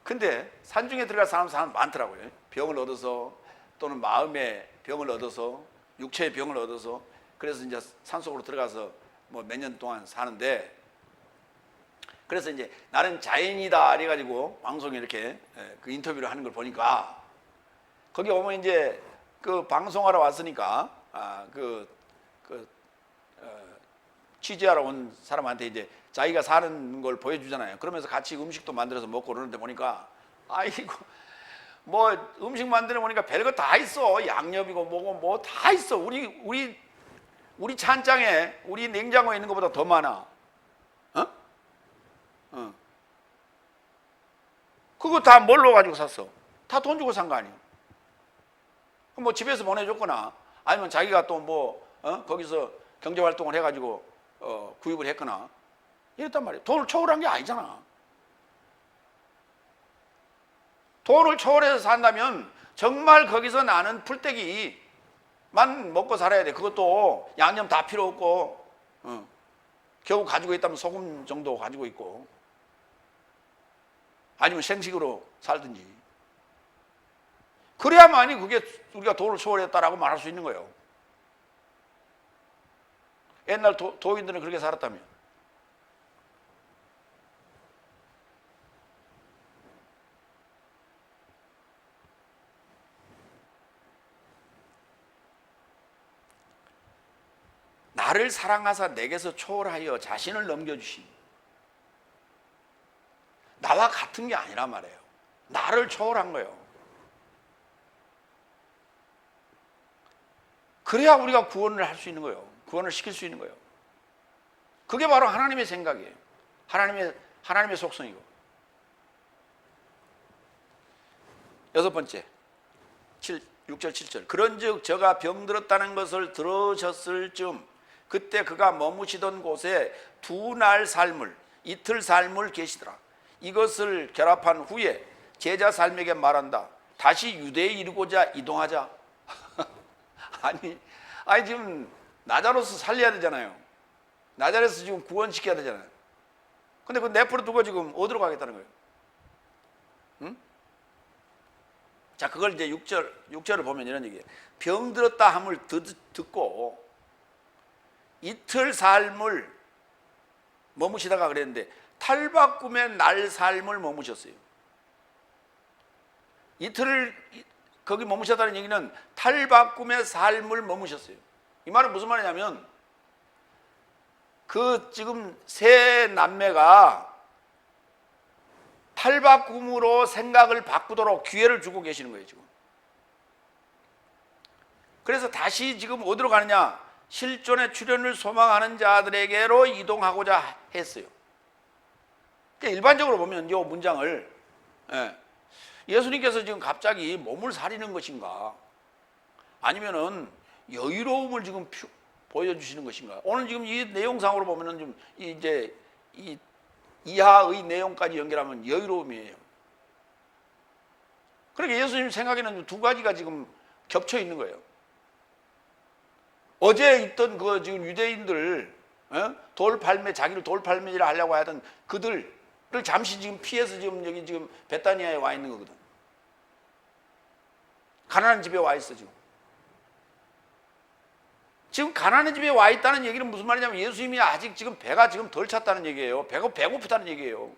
근데 산중에 들어갈 사람 많더라고요. 병을 얻어서 또는 마음의 병을 얻어서 육체의 병을 얻어서 그래서 이제 산속으로 들어가서 뭐 몇 년 동안 사는데 그래서 이제 나는 자연이다 이래가지고 방송에 이렇게 그 인터뷰를 하는 걸 보니까 거기 오면 이제 그 방송하러 왔으니까 취재하러 온 사람한테 이제 자기가 사는 걸 보여주잖아요. 그러면서 같이 음식도 만들어서 먹고 그러는데 보니까 아이고 뭐 음식 만들어 보니까 별거 다 있어. 양념이고 뭐고 뭐 다 있어. 우리 찬장에 우리 냉장고에 있는 것보다 더 많아. 그거 다 뭘로 가지고 샀어? 다 돈 주고 산 거 아니에요? 뭐 집에서 보내줬거나 아니면 자기가 또 뭐 거기서 경제활동을 해가지고 구입을 했거나 이랬단 말이에요. 돈을 초월한 게 아니잖아. 돈을 초월해서 산다면 정말 거기서 나는 풀떼기만 먹고 살아야 돼. 그것도 양념 다 필요 없고 겨우 가지고 있다면 소금 정도 가지고 있고 아니면 생식으로 살든지 그래야만이 그게 우리가 돈을 초월했다라고 말할 수 있는 거예요. 옛날 도인들은 그렇게 살았다며. 나를 사랑하사 내게서 초월하여 자신을 넘겨주신 나와 같은 게 아니란 말이에요. 나를 초월한 거예요. 그래야 우리가 구원을 할 수 있는 거예요. 구원을 시킬 수 있는 거예요. 그게 바로 하나님의 생각이에요. 하나님의 속성이고. 여섯 번째 6절 7절 그런즉 저가 병들었다는 것을 들으셨을 즈음 그때 그가 머무시던 곳에 두 날 삶을 이틀 삶을 계시더라. 이것을 결합한 후에 제자 삶에게 말한다. 다시 유대에 이르고자 이동하자. 아니 지금 나자로서 살려야 되잖아요. 나자로서 지금 구원시켜야 되잖아요. 근데 그 내버려 두고 지금 어디로 가겠다는 거예요? 응? 자, 그걸 이제 6절을 보면 이런 얘기예요. 병들었다 함을 듣고 이틀 삶을 머무시다가 그랬는데 탈바꿈의 날 삶을 머무셨어요. 이틀을 거기 머무셨다는 얘기는 탈바꿈의 삶을 머무셨어요. 이 말은 무슨 말이냐면 그 지금 세 남매가 탈바꿈으로 생각을 바꾸도록 기회를 주고 계시는 거예요, 지금. 그래서 다시 지금 어디로 가느냐? 실존의 출현을 소망하는 자들에게로 이동하고자 했어요. 그러니까 일반적으로 보면 이 문장을 예수님께서 지금 갑자기 몸을 사리는 것인가? 아니면은 여유로움을 지금 보여주시는 것인가? 오늘 지금 이 내용상으로 보면은 좀 이제 이 이하의 내용까지 연결하면 여유로움이에요. 그러니까 예수님 생각에는 두 가지가 지금 겹쳐 있는 거예요. 어제 있던 그 지금 유대인들 자기를 돌팔매질을 하려고 하던 그들을 잠시 지금 피해서 지금 여기 지금 베타니아에 와 있는 거거든. 가난한 집에 와 있어 지금. 지금 가난한 집에 와 있다는 얘기는 무슨 말이냐면 예수님이 아직 지금 배가 지금 덜 찼다는 얘기예요. 배가 배고프다는 얘기예요.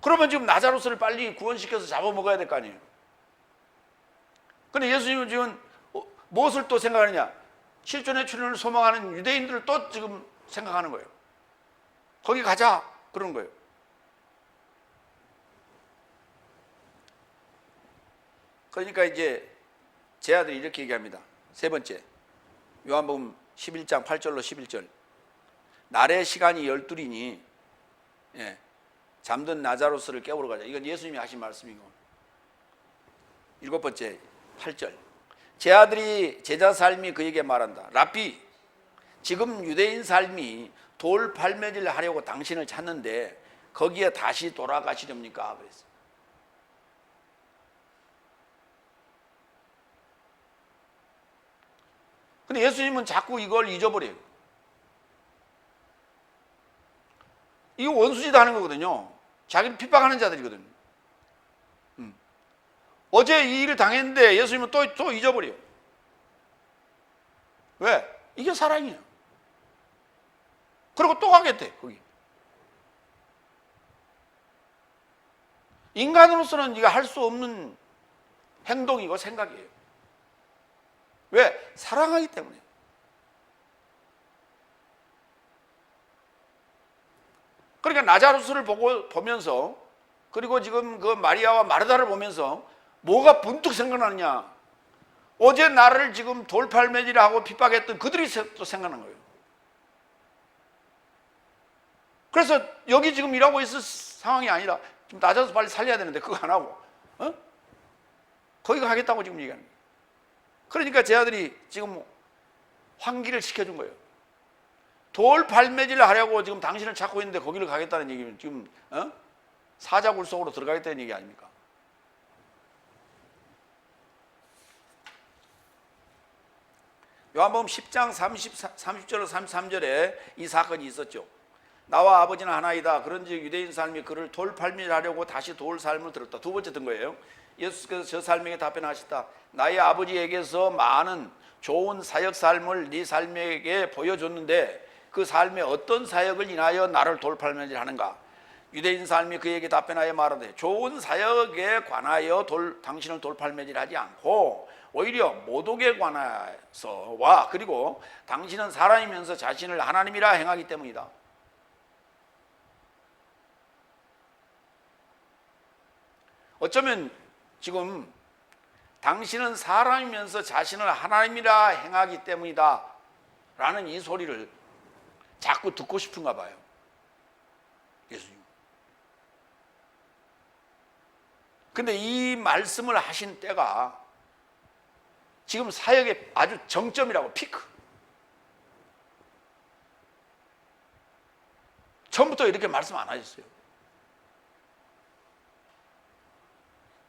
그러면 지금 나자로스를 빨리 구원시켜서 잡아먹어야 될 거 아니에요. 근데 예수님은 지금 무엇을 또 생각하느냐? 실존의 출현을 소망하는 유대인들을 또 지금 생각하는 거예요. 거기 가자 그러는 거예요. 그러니까 이제 제 아들이 이렇게 얘기합니다. 세 번째, 요한복음 11장 8절로 11절. 날의 시간이 12이니 잠든 나자로스를 깨우러 가자. 이건 예수님이 하신 말씀이고. 일곱 번째, 8절. 제 아들이 제자 삶이 그에게 말한다. 랍비, 지금 유대인 삶이 돌팔매질 하려고 당신을 찾는데 거기에 다시 돌아가시렵니까? 그랬어요. 근데 예수님은 자꾸 이걸 잊어버려요. 이거 원수짓 하는 거거든요. 자기를 핍박하는 자들이거든요. 어제 이 일을 당했는데 예수님은 또 잊어버려요. 왜? 이게 사랑이에요. 그리고 또 가겠대, 거기. 인간으로서는 이거 할 수 없는 행동이고 생각이에요. 왜? 사랑하기 때문에. 그러니까 나자로스를 보면서 그리고 지금 그 마리아와 마르다를 보면서 뭐가 문득 생각나느냐? 어제 나를 지금 돌팔매질하고 핍박했던 그들이 또 생각난 거예요. 그래서 여기 지금 일하고 있을 상황이 아니라 좀 낮아서 빨리 살려야 되는데 그거 안 하고 거기 가겠다고 지금 얘기하는 거예요. 그러니까 제 아들이 지금 환기를 시켜준 거예요. 돌팔매질을 하려고 지금 당신을 찾고 있는데 거기를 가겠다는 얘기면 지금 사자굴 속으로 들어가겠다는 얘기 아닙니까? 요한복음 10장 30절로 33절에 이 사건이 있었죠. 나와 아버지는 하나이다. 그런즉 유대인 삶이 그를 돌팔매질하려고 다시 돌 삶을 들었다. 두 번째 든 거예요. 예수께서 저 삶에게 답변하시다. 나의 아버지에게서 많은 좋은 사역 삶을 네 삶에게 보여줬는데 그 삶의 어떤 사역을 인하여 나를 돌팔매질하는가? 유대인 삶이 그에게 답변하여 말하되 좋은 사역에 관하여 당신을 돌팔매질하지 않고 오히려 모독에 관해서와 그리고 당신은 사람이면서 자신을 하나님이라 행하기 때문이다. 어쩌면 지금 당신은 사람이면서 자신을 하나님이라 행하기 때문이다 라는 이 소리를 자꾸 듣고 싶은가 봐요, 예수님. 근데 이 말씀을 하신 때가 지금 사역의 아주 정점이라고, 피크. 처음부터 이렇게 말씀 안 하셨어요.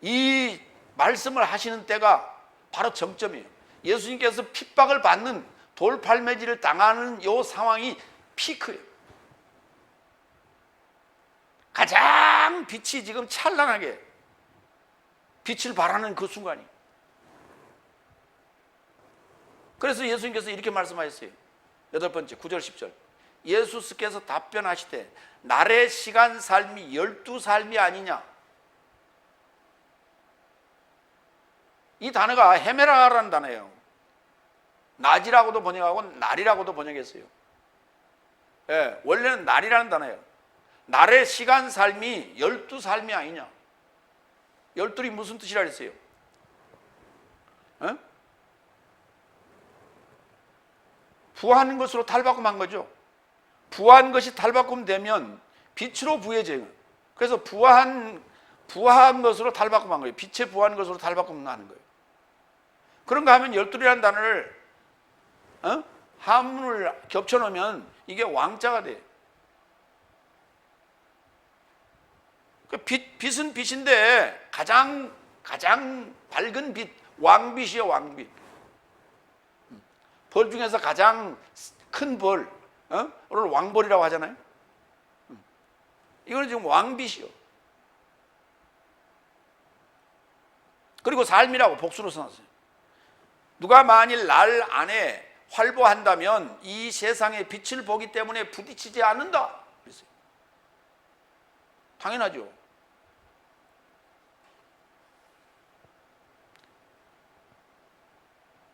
이 말씀을 하시는 때가 바로 정점이에요. 예수님께서 핍박을 받는 돌팔매질을 당하는 요 상황이 피크예요. 가장 빛이 지금 찬란하게 빛을 발하는 그 순간이. 그래서 예수님께서 이렇게 말씀하셨어요. 8번째 9절 10절. 예수께서 답변하시되 날의 시간 삶이 12삶이 아니냐. 이 단어가 헤메라라는 단어예요. 낮이라고도 번역하고 날이라고도 번역했어요. 예, 원래는 날이라는 단어예요. 날의 시간 삶이 12삶이 아니냐. 12이 무슨 뜻이라 그랬어요? 어? 부한 것으로 탈바꿈한 거죠. 부한 것이 탈바꿈 되면 빛으로 부해져요. 그래서 부한 것으로 탈바꿈한 거예요. 빛에 부한 것으로 탈바꿈하는 거예요. 그런가 하면 12이라는 단어를 한문을 겹쳐놓으면 이게 왕자가 돼. 빛은 빛인데 가장 밝은 빛, 왕빛이요, 왕빛. 벌 중에서 가장 큰 벌, 오늘 왕벌이라고 하잖아요. 이거는 지금 왕빛이요. 그리고 삶이라고 복수로 써놨어요. 누가 만일 날 안에 활보한다면 이 세상의 빛을 보기 때문에 부딪히지 않는다. 그랬어요. 당연하죠.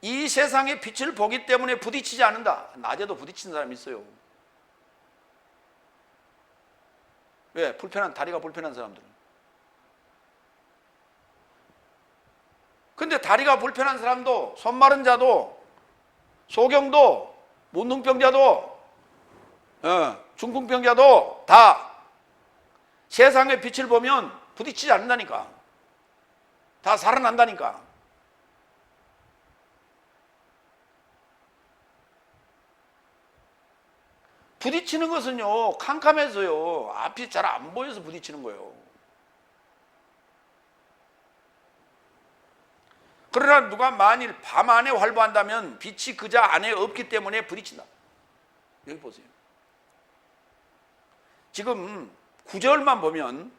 이 세상의 빛을 보기 때문에 부딪히지 않는다. 낮에도 부딪히는 사람이 있어요. 왜? 다리가 불편한 사람들은. 근데 다리가 불편한 사람도, 손 마른 자도, 소경도, 문둥병자도, 중풍병자도 다 세상의 빛을 보면 부딪히지 않는다니까. 다 살아난다니까. 부딪히는 것은요, 캄캄해서요, 앞이 잘 안 보여서 부딪히는 거예요. 그러나 누가 만일 밤 안에 활보한다면 빛이 그자 안에 없기 때문에 부딪힌다. 여기 보세요. 지금 9절만 보면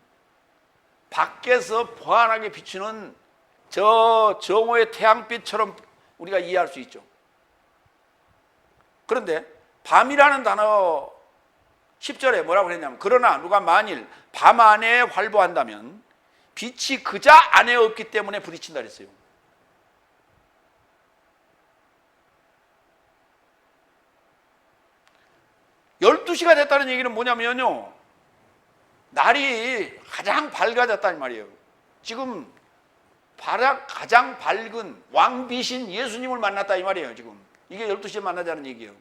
밖에서 환하게 비추는 저 정오의 태양빛처럼 우리가 이해할 수 있죠. 그런데 밤이라는 단어 10절에 뭐라고 그랬냐면, 그러나 누가 만일 밤 안에 활보한다면 빛이 그자 안에 없기 때문에 부딪힌다 그랬어요. 열두 시가 됐다는 얘기는 뭐냐면요, 날이 가장 밝아졌다는 말이에요. 지금 가장 밝은 왕비신 예수님을 만났다 이 말이에요. 지금 이게 12시에 만나자는 얘기예요.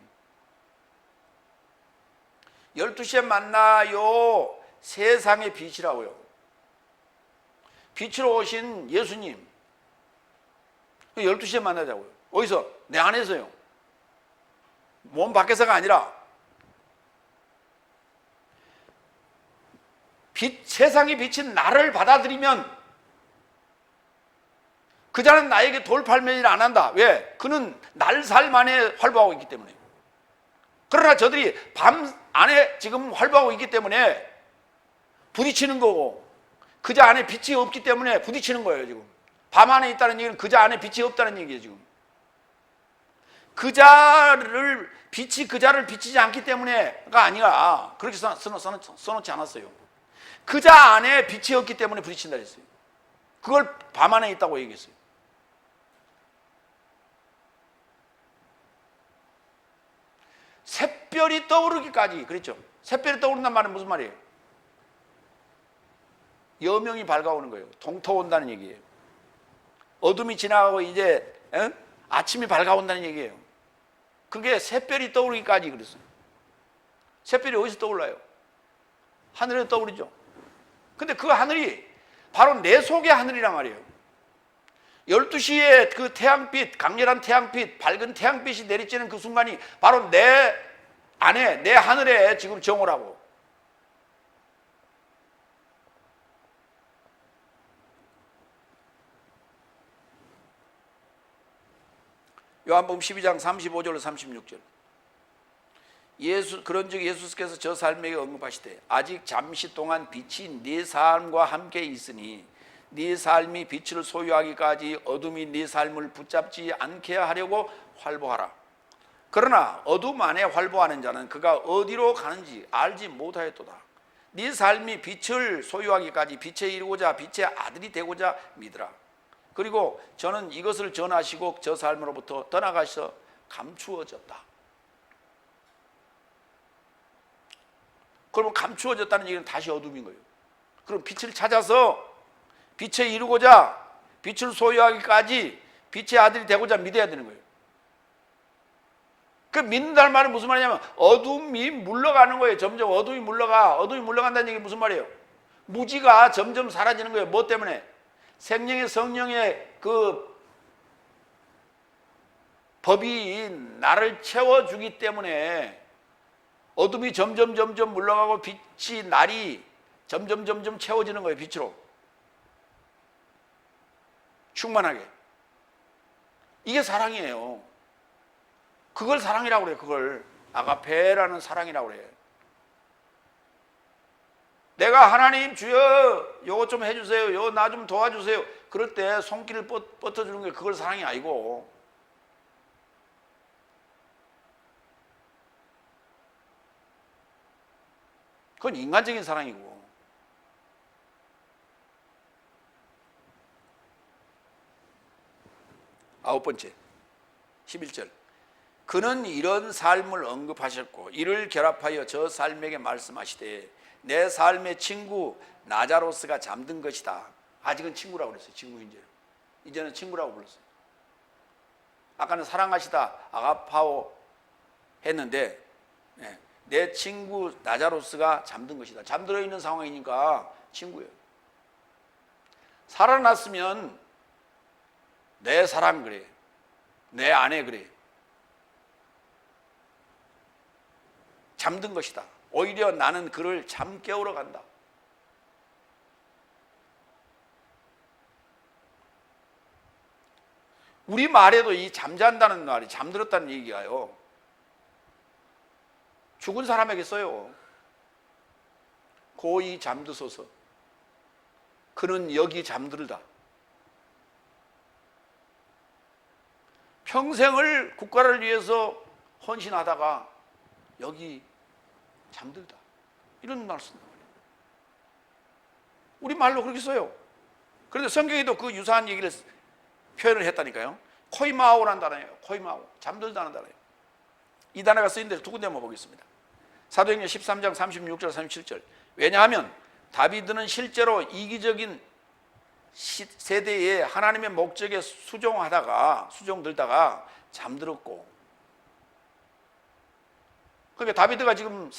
12시에 만나요. 세상의 빛이라고요. 빛으로 오신 예수님 12시에 만나자고요. 어디서? 내 안에서요. 몸 밖에서가 아니라. 세상의 빛인 나를 받아들이면 그자는 나에게 돌팔매질 안 한다. 왜? 그는 날살 안에 활보하고 있기 때문에. 그러나 저들이 밤 안에 지금 활보하고 있기 때문에 부딪히는 거고, 그자 안에 빛이 없기 때문에 부딪히는 거예요. 지금 밤 안에 있다는 얘기는 그자 안에 빛이 없다는 얘기예요. 지금 빛이 그자를 비치지 않기 때문에가 아니라, 그렇게 써놓지 않았어요. 그자 안에 빛이 없기 때문에 부딪힌다 했어요. 그걸 밤 안에 있다고 얘기했어요. 샛별이 떠오르기까지 그랬죠. 샛별이 떠오른다는 말은 무슨 말이에요? 여명이 밝아오는 거예요. 동터온다는 얘기예요. 어둠이 지나가고 이제 아침이 밝아온다는 얘기예요. 그게 샛별이 떠오르기까지 그랬어요. 샛별이 어디서 떠올라요? 하늘에 떠오르죠. 근데 그 하늘이 바로 내 속의 하늘이란 말이에요. 12시에 그 태양빛, 강렬한 태양빛, 밝은 태양빛이 내리쬐는 그 순간이 바로 내 안에, 내 하늘에 지금 정오라고. 요한복음 12장 35절 36절. 그런즉 예수께서 저 삶에게 언급하시되 아직 잠시 동안 빛이 네 삶과 함께 있으니 네 삶이 빛을 소유하기까지 어둠이 네 삶을 붙잡지 않게 하려고 활보하라. 그러나 어둠 안에 활보하는 자는 그가 어디로 가는지 알지 못하였도다. 네 삶이 빛을 소유하기까지 빛에 이르고자 빛의 아들이 되고자 믿으라. 그리고 저는 이것을 전하시고 저 삶으로부터 떠나가셔 감추어졌다. 그러면 감추어졌다는 얘기는 다시 어둠인 거예요. 그럼 빛을 찾아서 빛에 이르고자 빛을 소유하기까지 빛의 아들이 되고자 믿어야 되는 거예요. 그 믿는다는 말은 무슨 말이냐면 어둠이 물러가는 거예요. 점점 어둠이 물러가. 어둠이 물러간다는 얘기 무슨 말이에요? 무지가 점점 사라지는 거예요. 뭐 때문에? 생명의 성령의 그 법이 나를 채워주기 때문에 어둠이 점점 물러가고 빛이 날이 점점 채워지는 거예요. 빛으로 충만하게. 이게 사랑이에요. 그걸 사랑이라고 그래요. 그걸 아가페라는 사랑이라고 그래요. 내가 하나님 주여 요거 좀 해주세요. 요거 나 좀 도와주세요. 그럴 때 손길을 뻗어주는 게 그걸 사랑이 아니고, 그건 인간적인 사랑이고. 아홉 번째 11절. 그는 이런 삶을 언급하셨고 이를 결합하여 저 삶에게 말씀하시되 내 삶의 친구 나자로스가 잠든 것이다. 아직은 친구라고 그랬어요. 친구 이제는 친구라고 불렀어요. 아까는 사랑하시다 아가파오 했는데 내 친구 나자로스가 잠든 것이다. 잠들어 있는 상황이니까 친구예요. 살아났으면 내 사람 그래, 내 아내 그래. 잠든 것이다. 오히려 나는 그를 잠 깨우러 간다. 우리 말에도 이 잠잔다는 말이 잠들었다는 얘기가요, 죽은 사람에게 써요. 고이 잠드소서. 그는 여기 잠들다. 평생을 국가를 위해서 헌신하다가 여기 잠들다. 이런 말씀. 우리 말로 그렇게 써요. 그런데 성경에도 그 유사한 얘기를 표현을 했다니까요. 코이마오라는 단어예요. 코이마오. 잠들다는 단어예요. 이 단어가 쓰인 데서 두 군데만 보겠습니다. 사도행전 13장 36절 37절. 왜냐하면 다비드는 실제로 이기적인 세대에 하나님의 목적에 수종들다가 잠들었고, 그러니까 다비드가 지금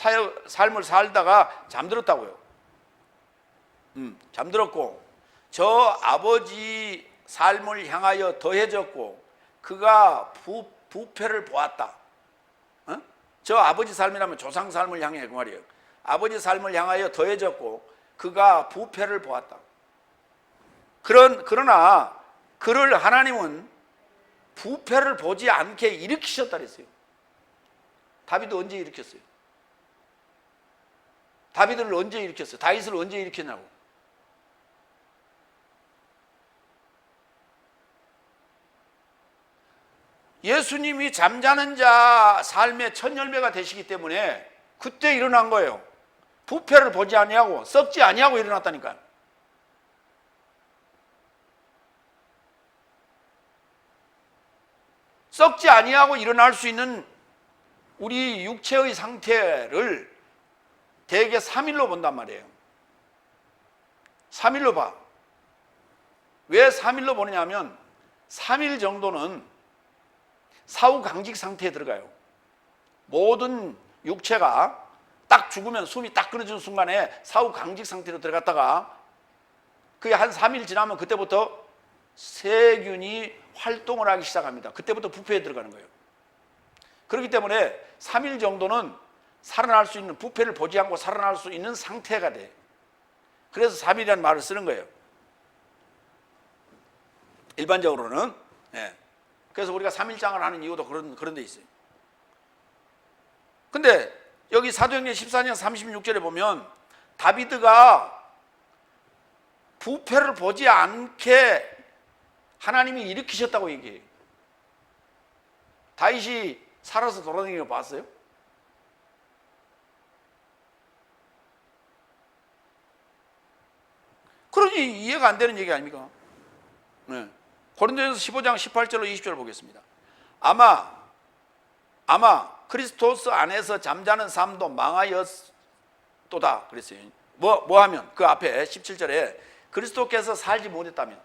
삶을 살다가 잠들었다고요. 잠들었고 저 아버지 삶을 향하여 더해졌고 그가 부패를 보았다. 저 아버지 삶이라면 조상 삶을 향해 그 말이에요. 아버지 삶을 향하여 더해졌고 그가 부패를 보았다. 그러나 그를 하나님은 부패를 보지 않게 일으키셨다 그랬어요. 다윗도 언제 일으켰어요? 다윗을 언제 일으켰어요? 다윗을 언제 일으켰냐고. 예수님이 잠자는 자 삶의 첫 열매가 되시기 때문에 그때 일어난 거예요. 부패를 보지 아니하고 썩지 아니하고 일어났다니까. 썩지 아니하고 일어날 수 있는 우리 육체의 상태를 대개 3일로 본단 말이에요. 3일로 봐. 왜 3일로 보느냐 하면 3일 정도는 사후강직 상태에 들어가요. 모든 육체가 딱 죽으면 숨이 딱 끊어지는 순간에 사후강직 상태로 들어갔다가 그게 한 3일 지나면 그때부터 세균이 활동을 하기 시작합니다. 그때부터 부패에 들어가는 거예요. 그렇기 때문에 3일 정도는 살아날 수 있는, 부패를 보지 않고 살아날 수 있는 상태가 돼. 그래서 3일이라는 말을 쓰는 거예요. 일반적으로는 그래서 우리가 3일장을 하는 이유도 그런 데 있어요. 근데 여기 사도행전 14장 36절에 보면 다비드가 부패를 보지 않게 하나님이 일으키셨다고 얘기해요. 다윗이 살아서 돌아다니는 거 봤어요? 그러니 이해가 안 되는 얘기 아닙니까? 네. 고린도전서 15장 18절로 20절 보겠습니다. 아마 그리스도스 안에서 잠자는 삶도 망하였도다 그랬어요. 뭐 하면 그 앞에 17절에 그리스도께서 살지 못했다면,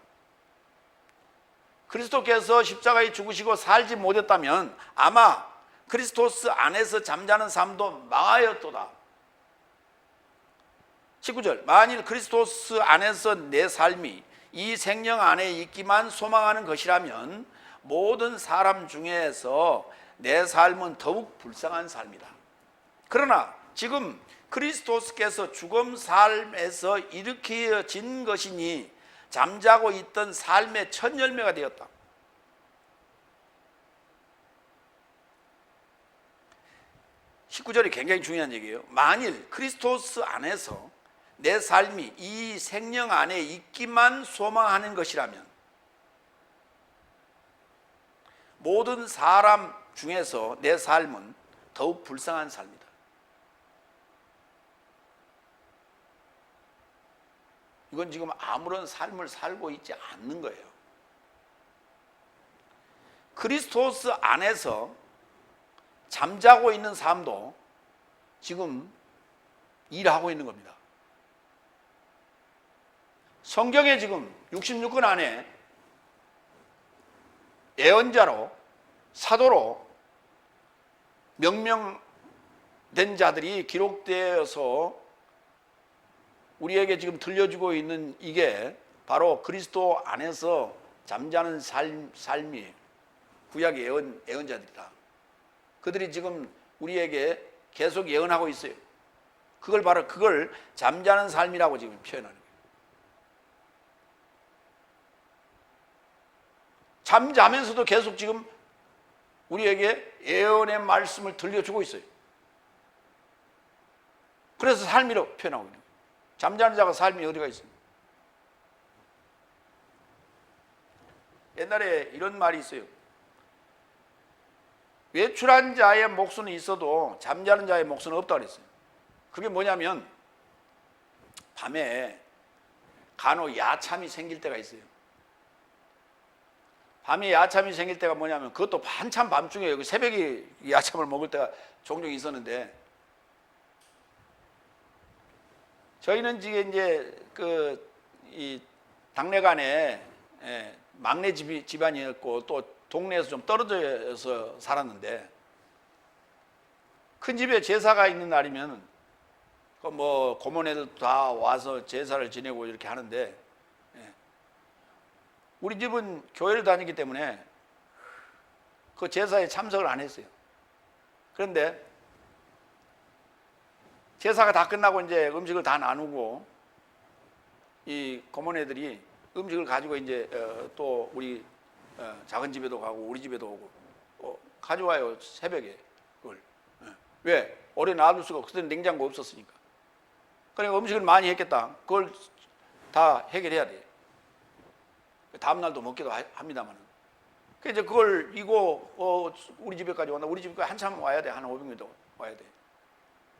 그리스도께서 십자가에 죽으시고 살지 못했다면 아마 그리스도스 안에서 잠자는 삶도 망하였도다. 19절 만일 그리스도스 안에서 내 삶이 이 생명 안에 있기만 소망하는 것이라면 모든 사람 중에서 내 삶은 더욱 불쌍한 삶이다. 그러나 지금 그리스도스께서 죽음 삶에서 일으켜진 것이니 잠자고 있던 삶의 첫 열매가 되었다. (19절이) 굉장히 중요한 얘기예요. 만일 그리스도스 안에서 내 삶이 이 생명 안에 있기만 소망하는 것이라면 모든 사람 중에서 내 삶은 더욱 불쌍한 삶이다. 이건 지금 아무런 삶을 살고 있지 않는 거예요. 그리스도스 안에서 잠자고 있는 삶도 지금 일하고 있는 겁니다. 성경에 지금 66권 안에 예언자로 사도로 명명된 자들이 기록되어서 우리에게 지금 들려주고 있는 이게 바로 그리스도 안에서 잠자는 삶이에요. 구약의 예언자들이다. 그들이 지금 우리에게 계속 예언하고 있어요. 그걸 잠자는 삶이라고 지금 표현하는 거예요. 잠자면서도 계속 지금 우리에게 예언의 말씀을 들려주고 있어요. 그래서 삶이라고 표현하고 있는 거예요. 잠자는 자가 삶이 어디가 있습니까? 옛날에 이런 말이 있어요. 외출한 자의 목수는 있어도 잠자는 자의 목수는 없다고 그랬어요. 그게 뭐냐면 밤에 간혹 야참이 생길 때가 있어요. 밤에 야참이 생길 때가 뭐냐면 그것도 한참 밤중에 새벽에 야참을 먹을 때가 종종 있었는데, 저희는 지금 이제 이 당내간에 막내 집안이었고 또 동네에서 좀 떨어져서 살았는데, 큰 집에 제사가 있는 날이면 뭐 고모네들 다 와서 제사를 지내고 이렇게 하는데, 우리 집은 교회를 다니기 때문에 그 제사에 참석을 안 했어요. 그런데 제사가 다 끝나고 이제 음식을 다 나누고 이 고모네들이 음식을 가지고 이제 또 우리 작은 집에도 가고 우리 집에도 오고 가져와요. 새벽에 그걸. 왜? 오래 놔둘 수가 없어. 그때는 냉장고 없었으니까. 그러니까 음식을 많이 했겠다. 그걸 다 해결해야 돼. 다음 날도 먹기도 합니다만. 그래서 이제 그걸 이거 우리 집에까지 온다. 우리 집에 한참 와야 돼. 한 500m 와야 돼.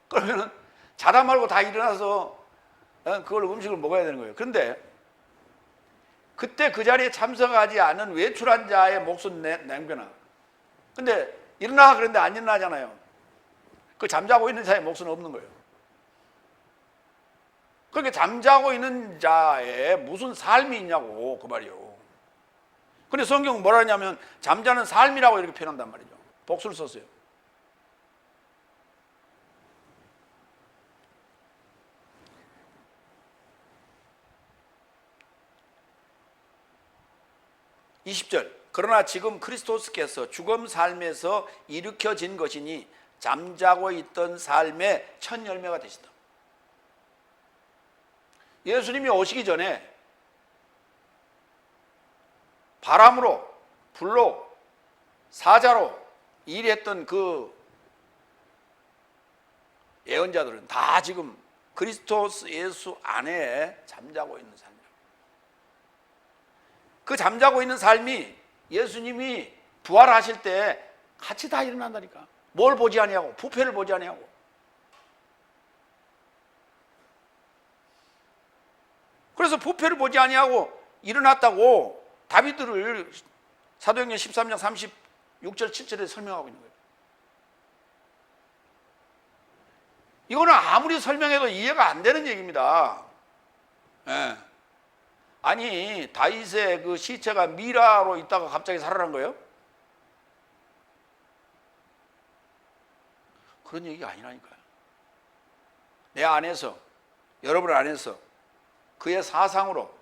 그러면은 자다 말고 다 일어나서 그걸 음식을 먹어야 되는 거예요. 그런데 그때 그 자리에 참석하지 않은 외출한 자의 몫은 남겨놔. 근데 일어나 그런데 안 일어나잖아요. 그 잠자고 있는 자의 몫은 없는 거예요. 그러니까 잠자고 있는 자에 무슨 삶이 있냐고 그 말이요. 근데 성경은 뭐라 하냐면 잠자는 삶이라고 이렇게 표현한단 말이죠. 복수를 썼어요. (20절) 그러나 지금 그리스도스께서 죽음 삶에서 일으켜진 것이니 잠자고 있던 삶의 첫 열매가 되시다. 예수님이 오시기 전에 바람으로 불로 사자로 일했던 그 예언자들은 다 지금 그리스도 예수 안에 잠자고 있는 삶이에요. 그 잠자고 있는 삶이 예수님이 부활하실 때 같이 다 일어난다니까. 뭘 보지 아니하고, 부패를 보지 아니하고. 그래서 부패를 보지 아니하고 일어났다고 다윗을 사도행전 13장 36절 7절에 설명하고 있는 거예요. 이거는 아무리 설명해도 이해가 안 되는 얘기입니다. 예. 아니, 다윗의 그 시체가 미라로 있다가 갑자기 살아난 거예요? 그런 얘기가 아니라니까요. 내 안에서, 여러분 안에서 그의 사상으로,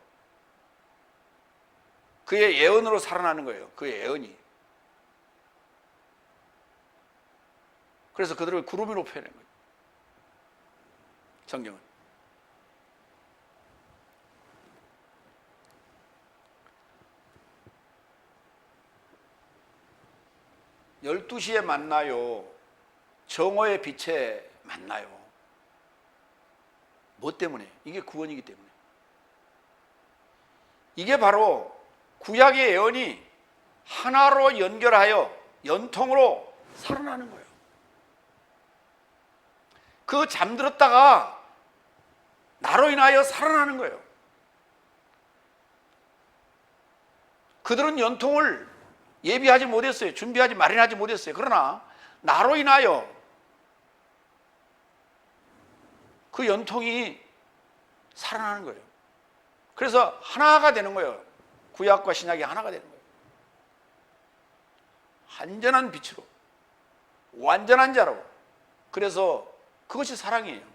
그의 예언으로 살아나는 거예요. 그의 예언이. 그래서 그들을 구름 위로 표현한 거예요. 성경은. 열두 시에 만나요. 정오의 빛에 만나요. 뭐 때문에? 이게 구원이기 때문에. 이게 바로 구약의 예언이 하나로 연결하여 연통으로 살아나는 거예요. 그 잠들었다가 나로 인하여 살아나는 거예요. 그들은 연통을 예비하지 못했어요. 준비하지 마련하지 못했어요. 그러나 나로 인하여 그 연통이 살아나는 거예요. 그래서 하나가 되는 거예요. 구약과 신약이 하나가 되는 거예요. 완전한 빛으로, 완전한 자로. 그래서 그것이 사랑이에요.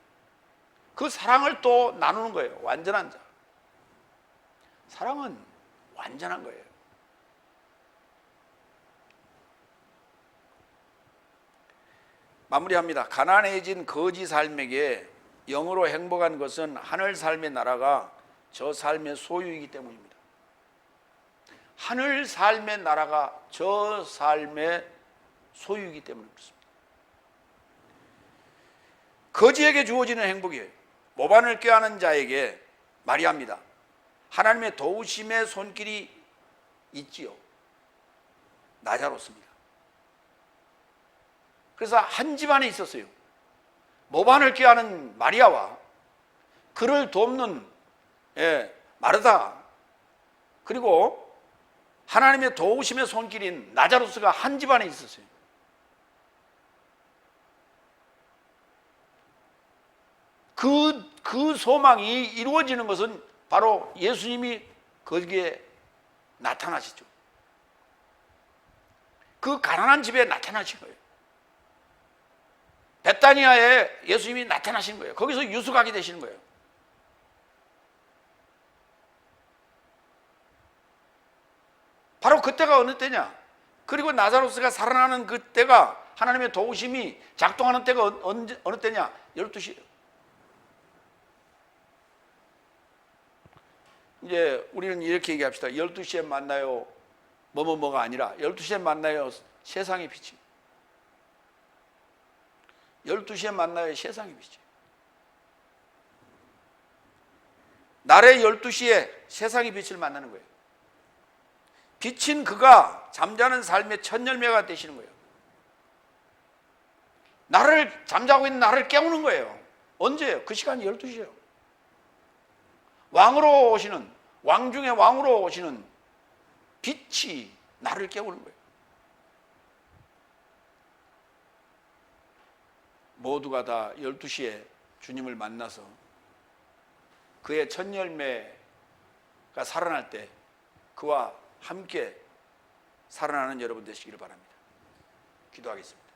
그 사랑을 또 나누는 거예요. 완전한 자. 사랑은 완전한 거예요. 마무리합니다. 가난해진 거지 삶에게 영으로 행복한 것은 하늘 삶의 나라가 저 삶의 소유이기 때문입니다. 하늘 삶의 나라가 저 삶의 소유이기 때문에 그렇습니다. 거지에게 주어지는 행복이에요. 모반을 꾀하는 자에게 말이합니다. 하나님의 도우심의 손길이 있지요. 나자로습니다. 그래서 한 집안에 있었어요. 모반을 꾀하는 마리아와 그를 돕는 마르다, 그리고 하나님의 도우심의 손길인 나자로스가 한 집안에 있었어요. 그 소망이 이루어지는 것은 바로 예수님이 거기에 나타나시죠. 그 가난한 집에 나타나신 거예요. 베타니아에 예수님이 나타나신 거예요. 거기서 유숙하게 되시는 거예요. 바로 그때가 어느 때냐? 그리고 나자로스가 살아나는 그때가 하나님의 도우심이 작동하는 때가 어느 때냐? 12시예요. 이제 우리는 이렇게 얘기합시다. 12시에 만나요. 뭐가 아니라 12시에 만나요. 세상의 빛이. 12시에 만나요. 세상의 빛이. 날의 12시에 세상의 빛을 만나는 거예요. 빛인 그가 잠자는 삶의 첫 열매가 되시는 거예요. 잠자고 있는 나를 깨우는 거예요. 언제예요? 그 시간이 12시예요. 왕으로 오시는, 왕 중에 왕으로 오시는 빛이 나를 깨우는 거예요. 모두가 다 12시에 주님을 만나서 그의 첫 열매가 살아날 때 그와 함께 살아나는 여러분 되시기를 바랍니다. 기도하겠습니다.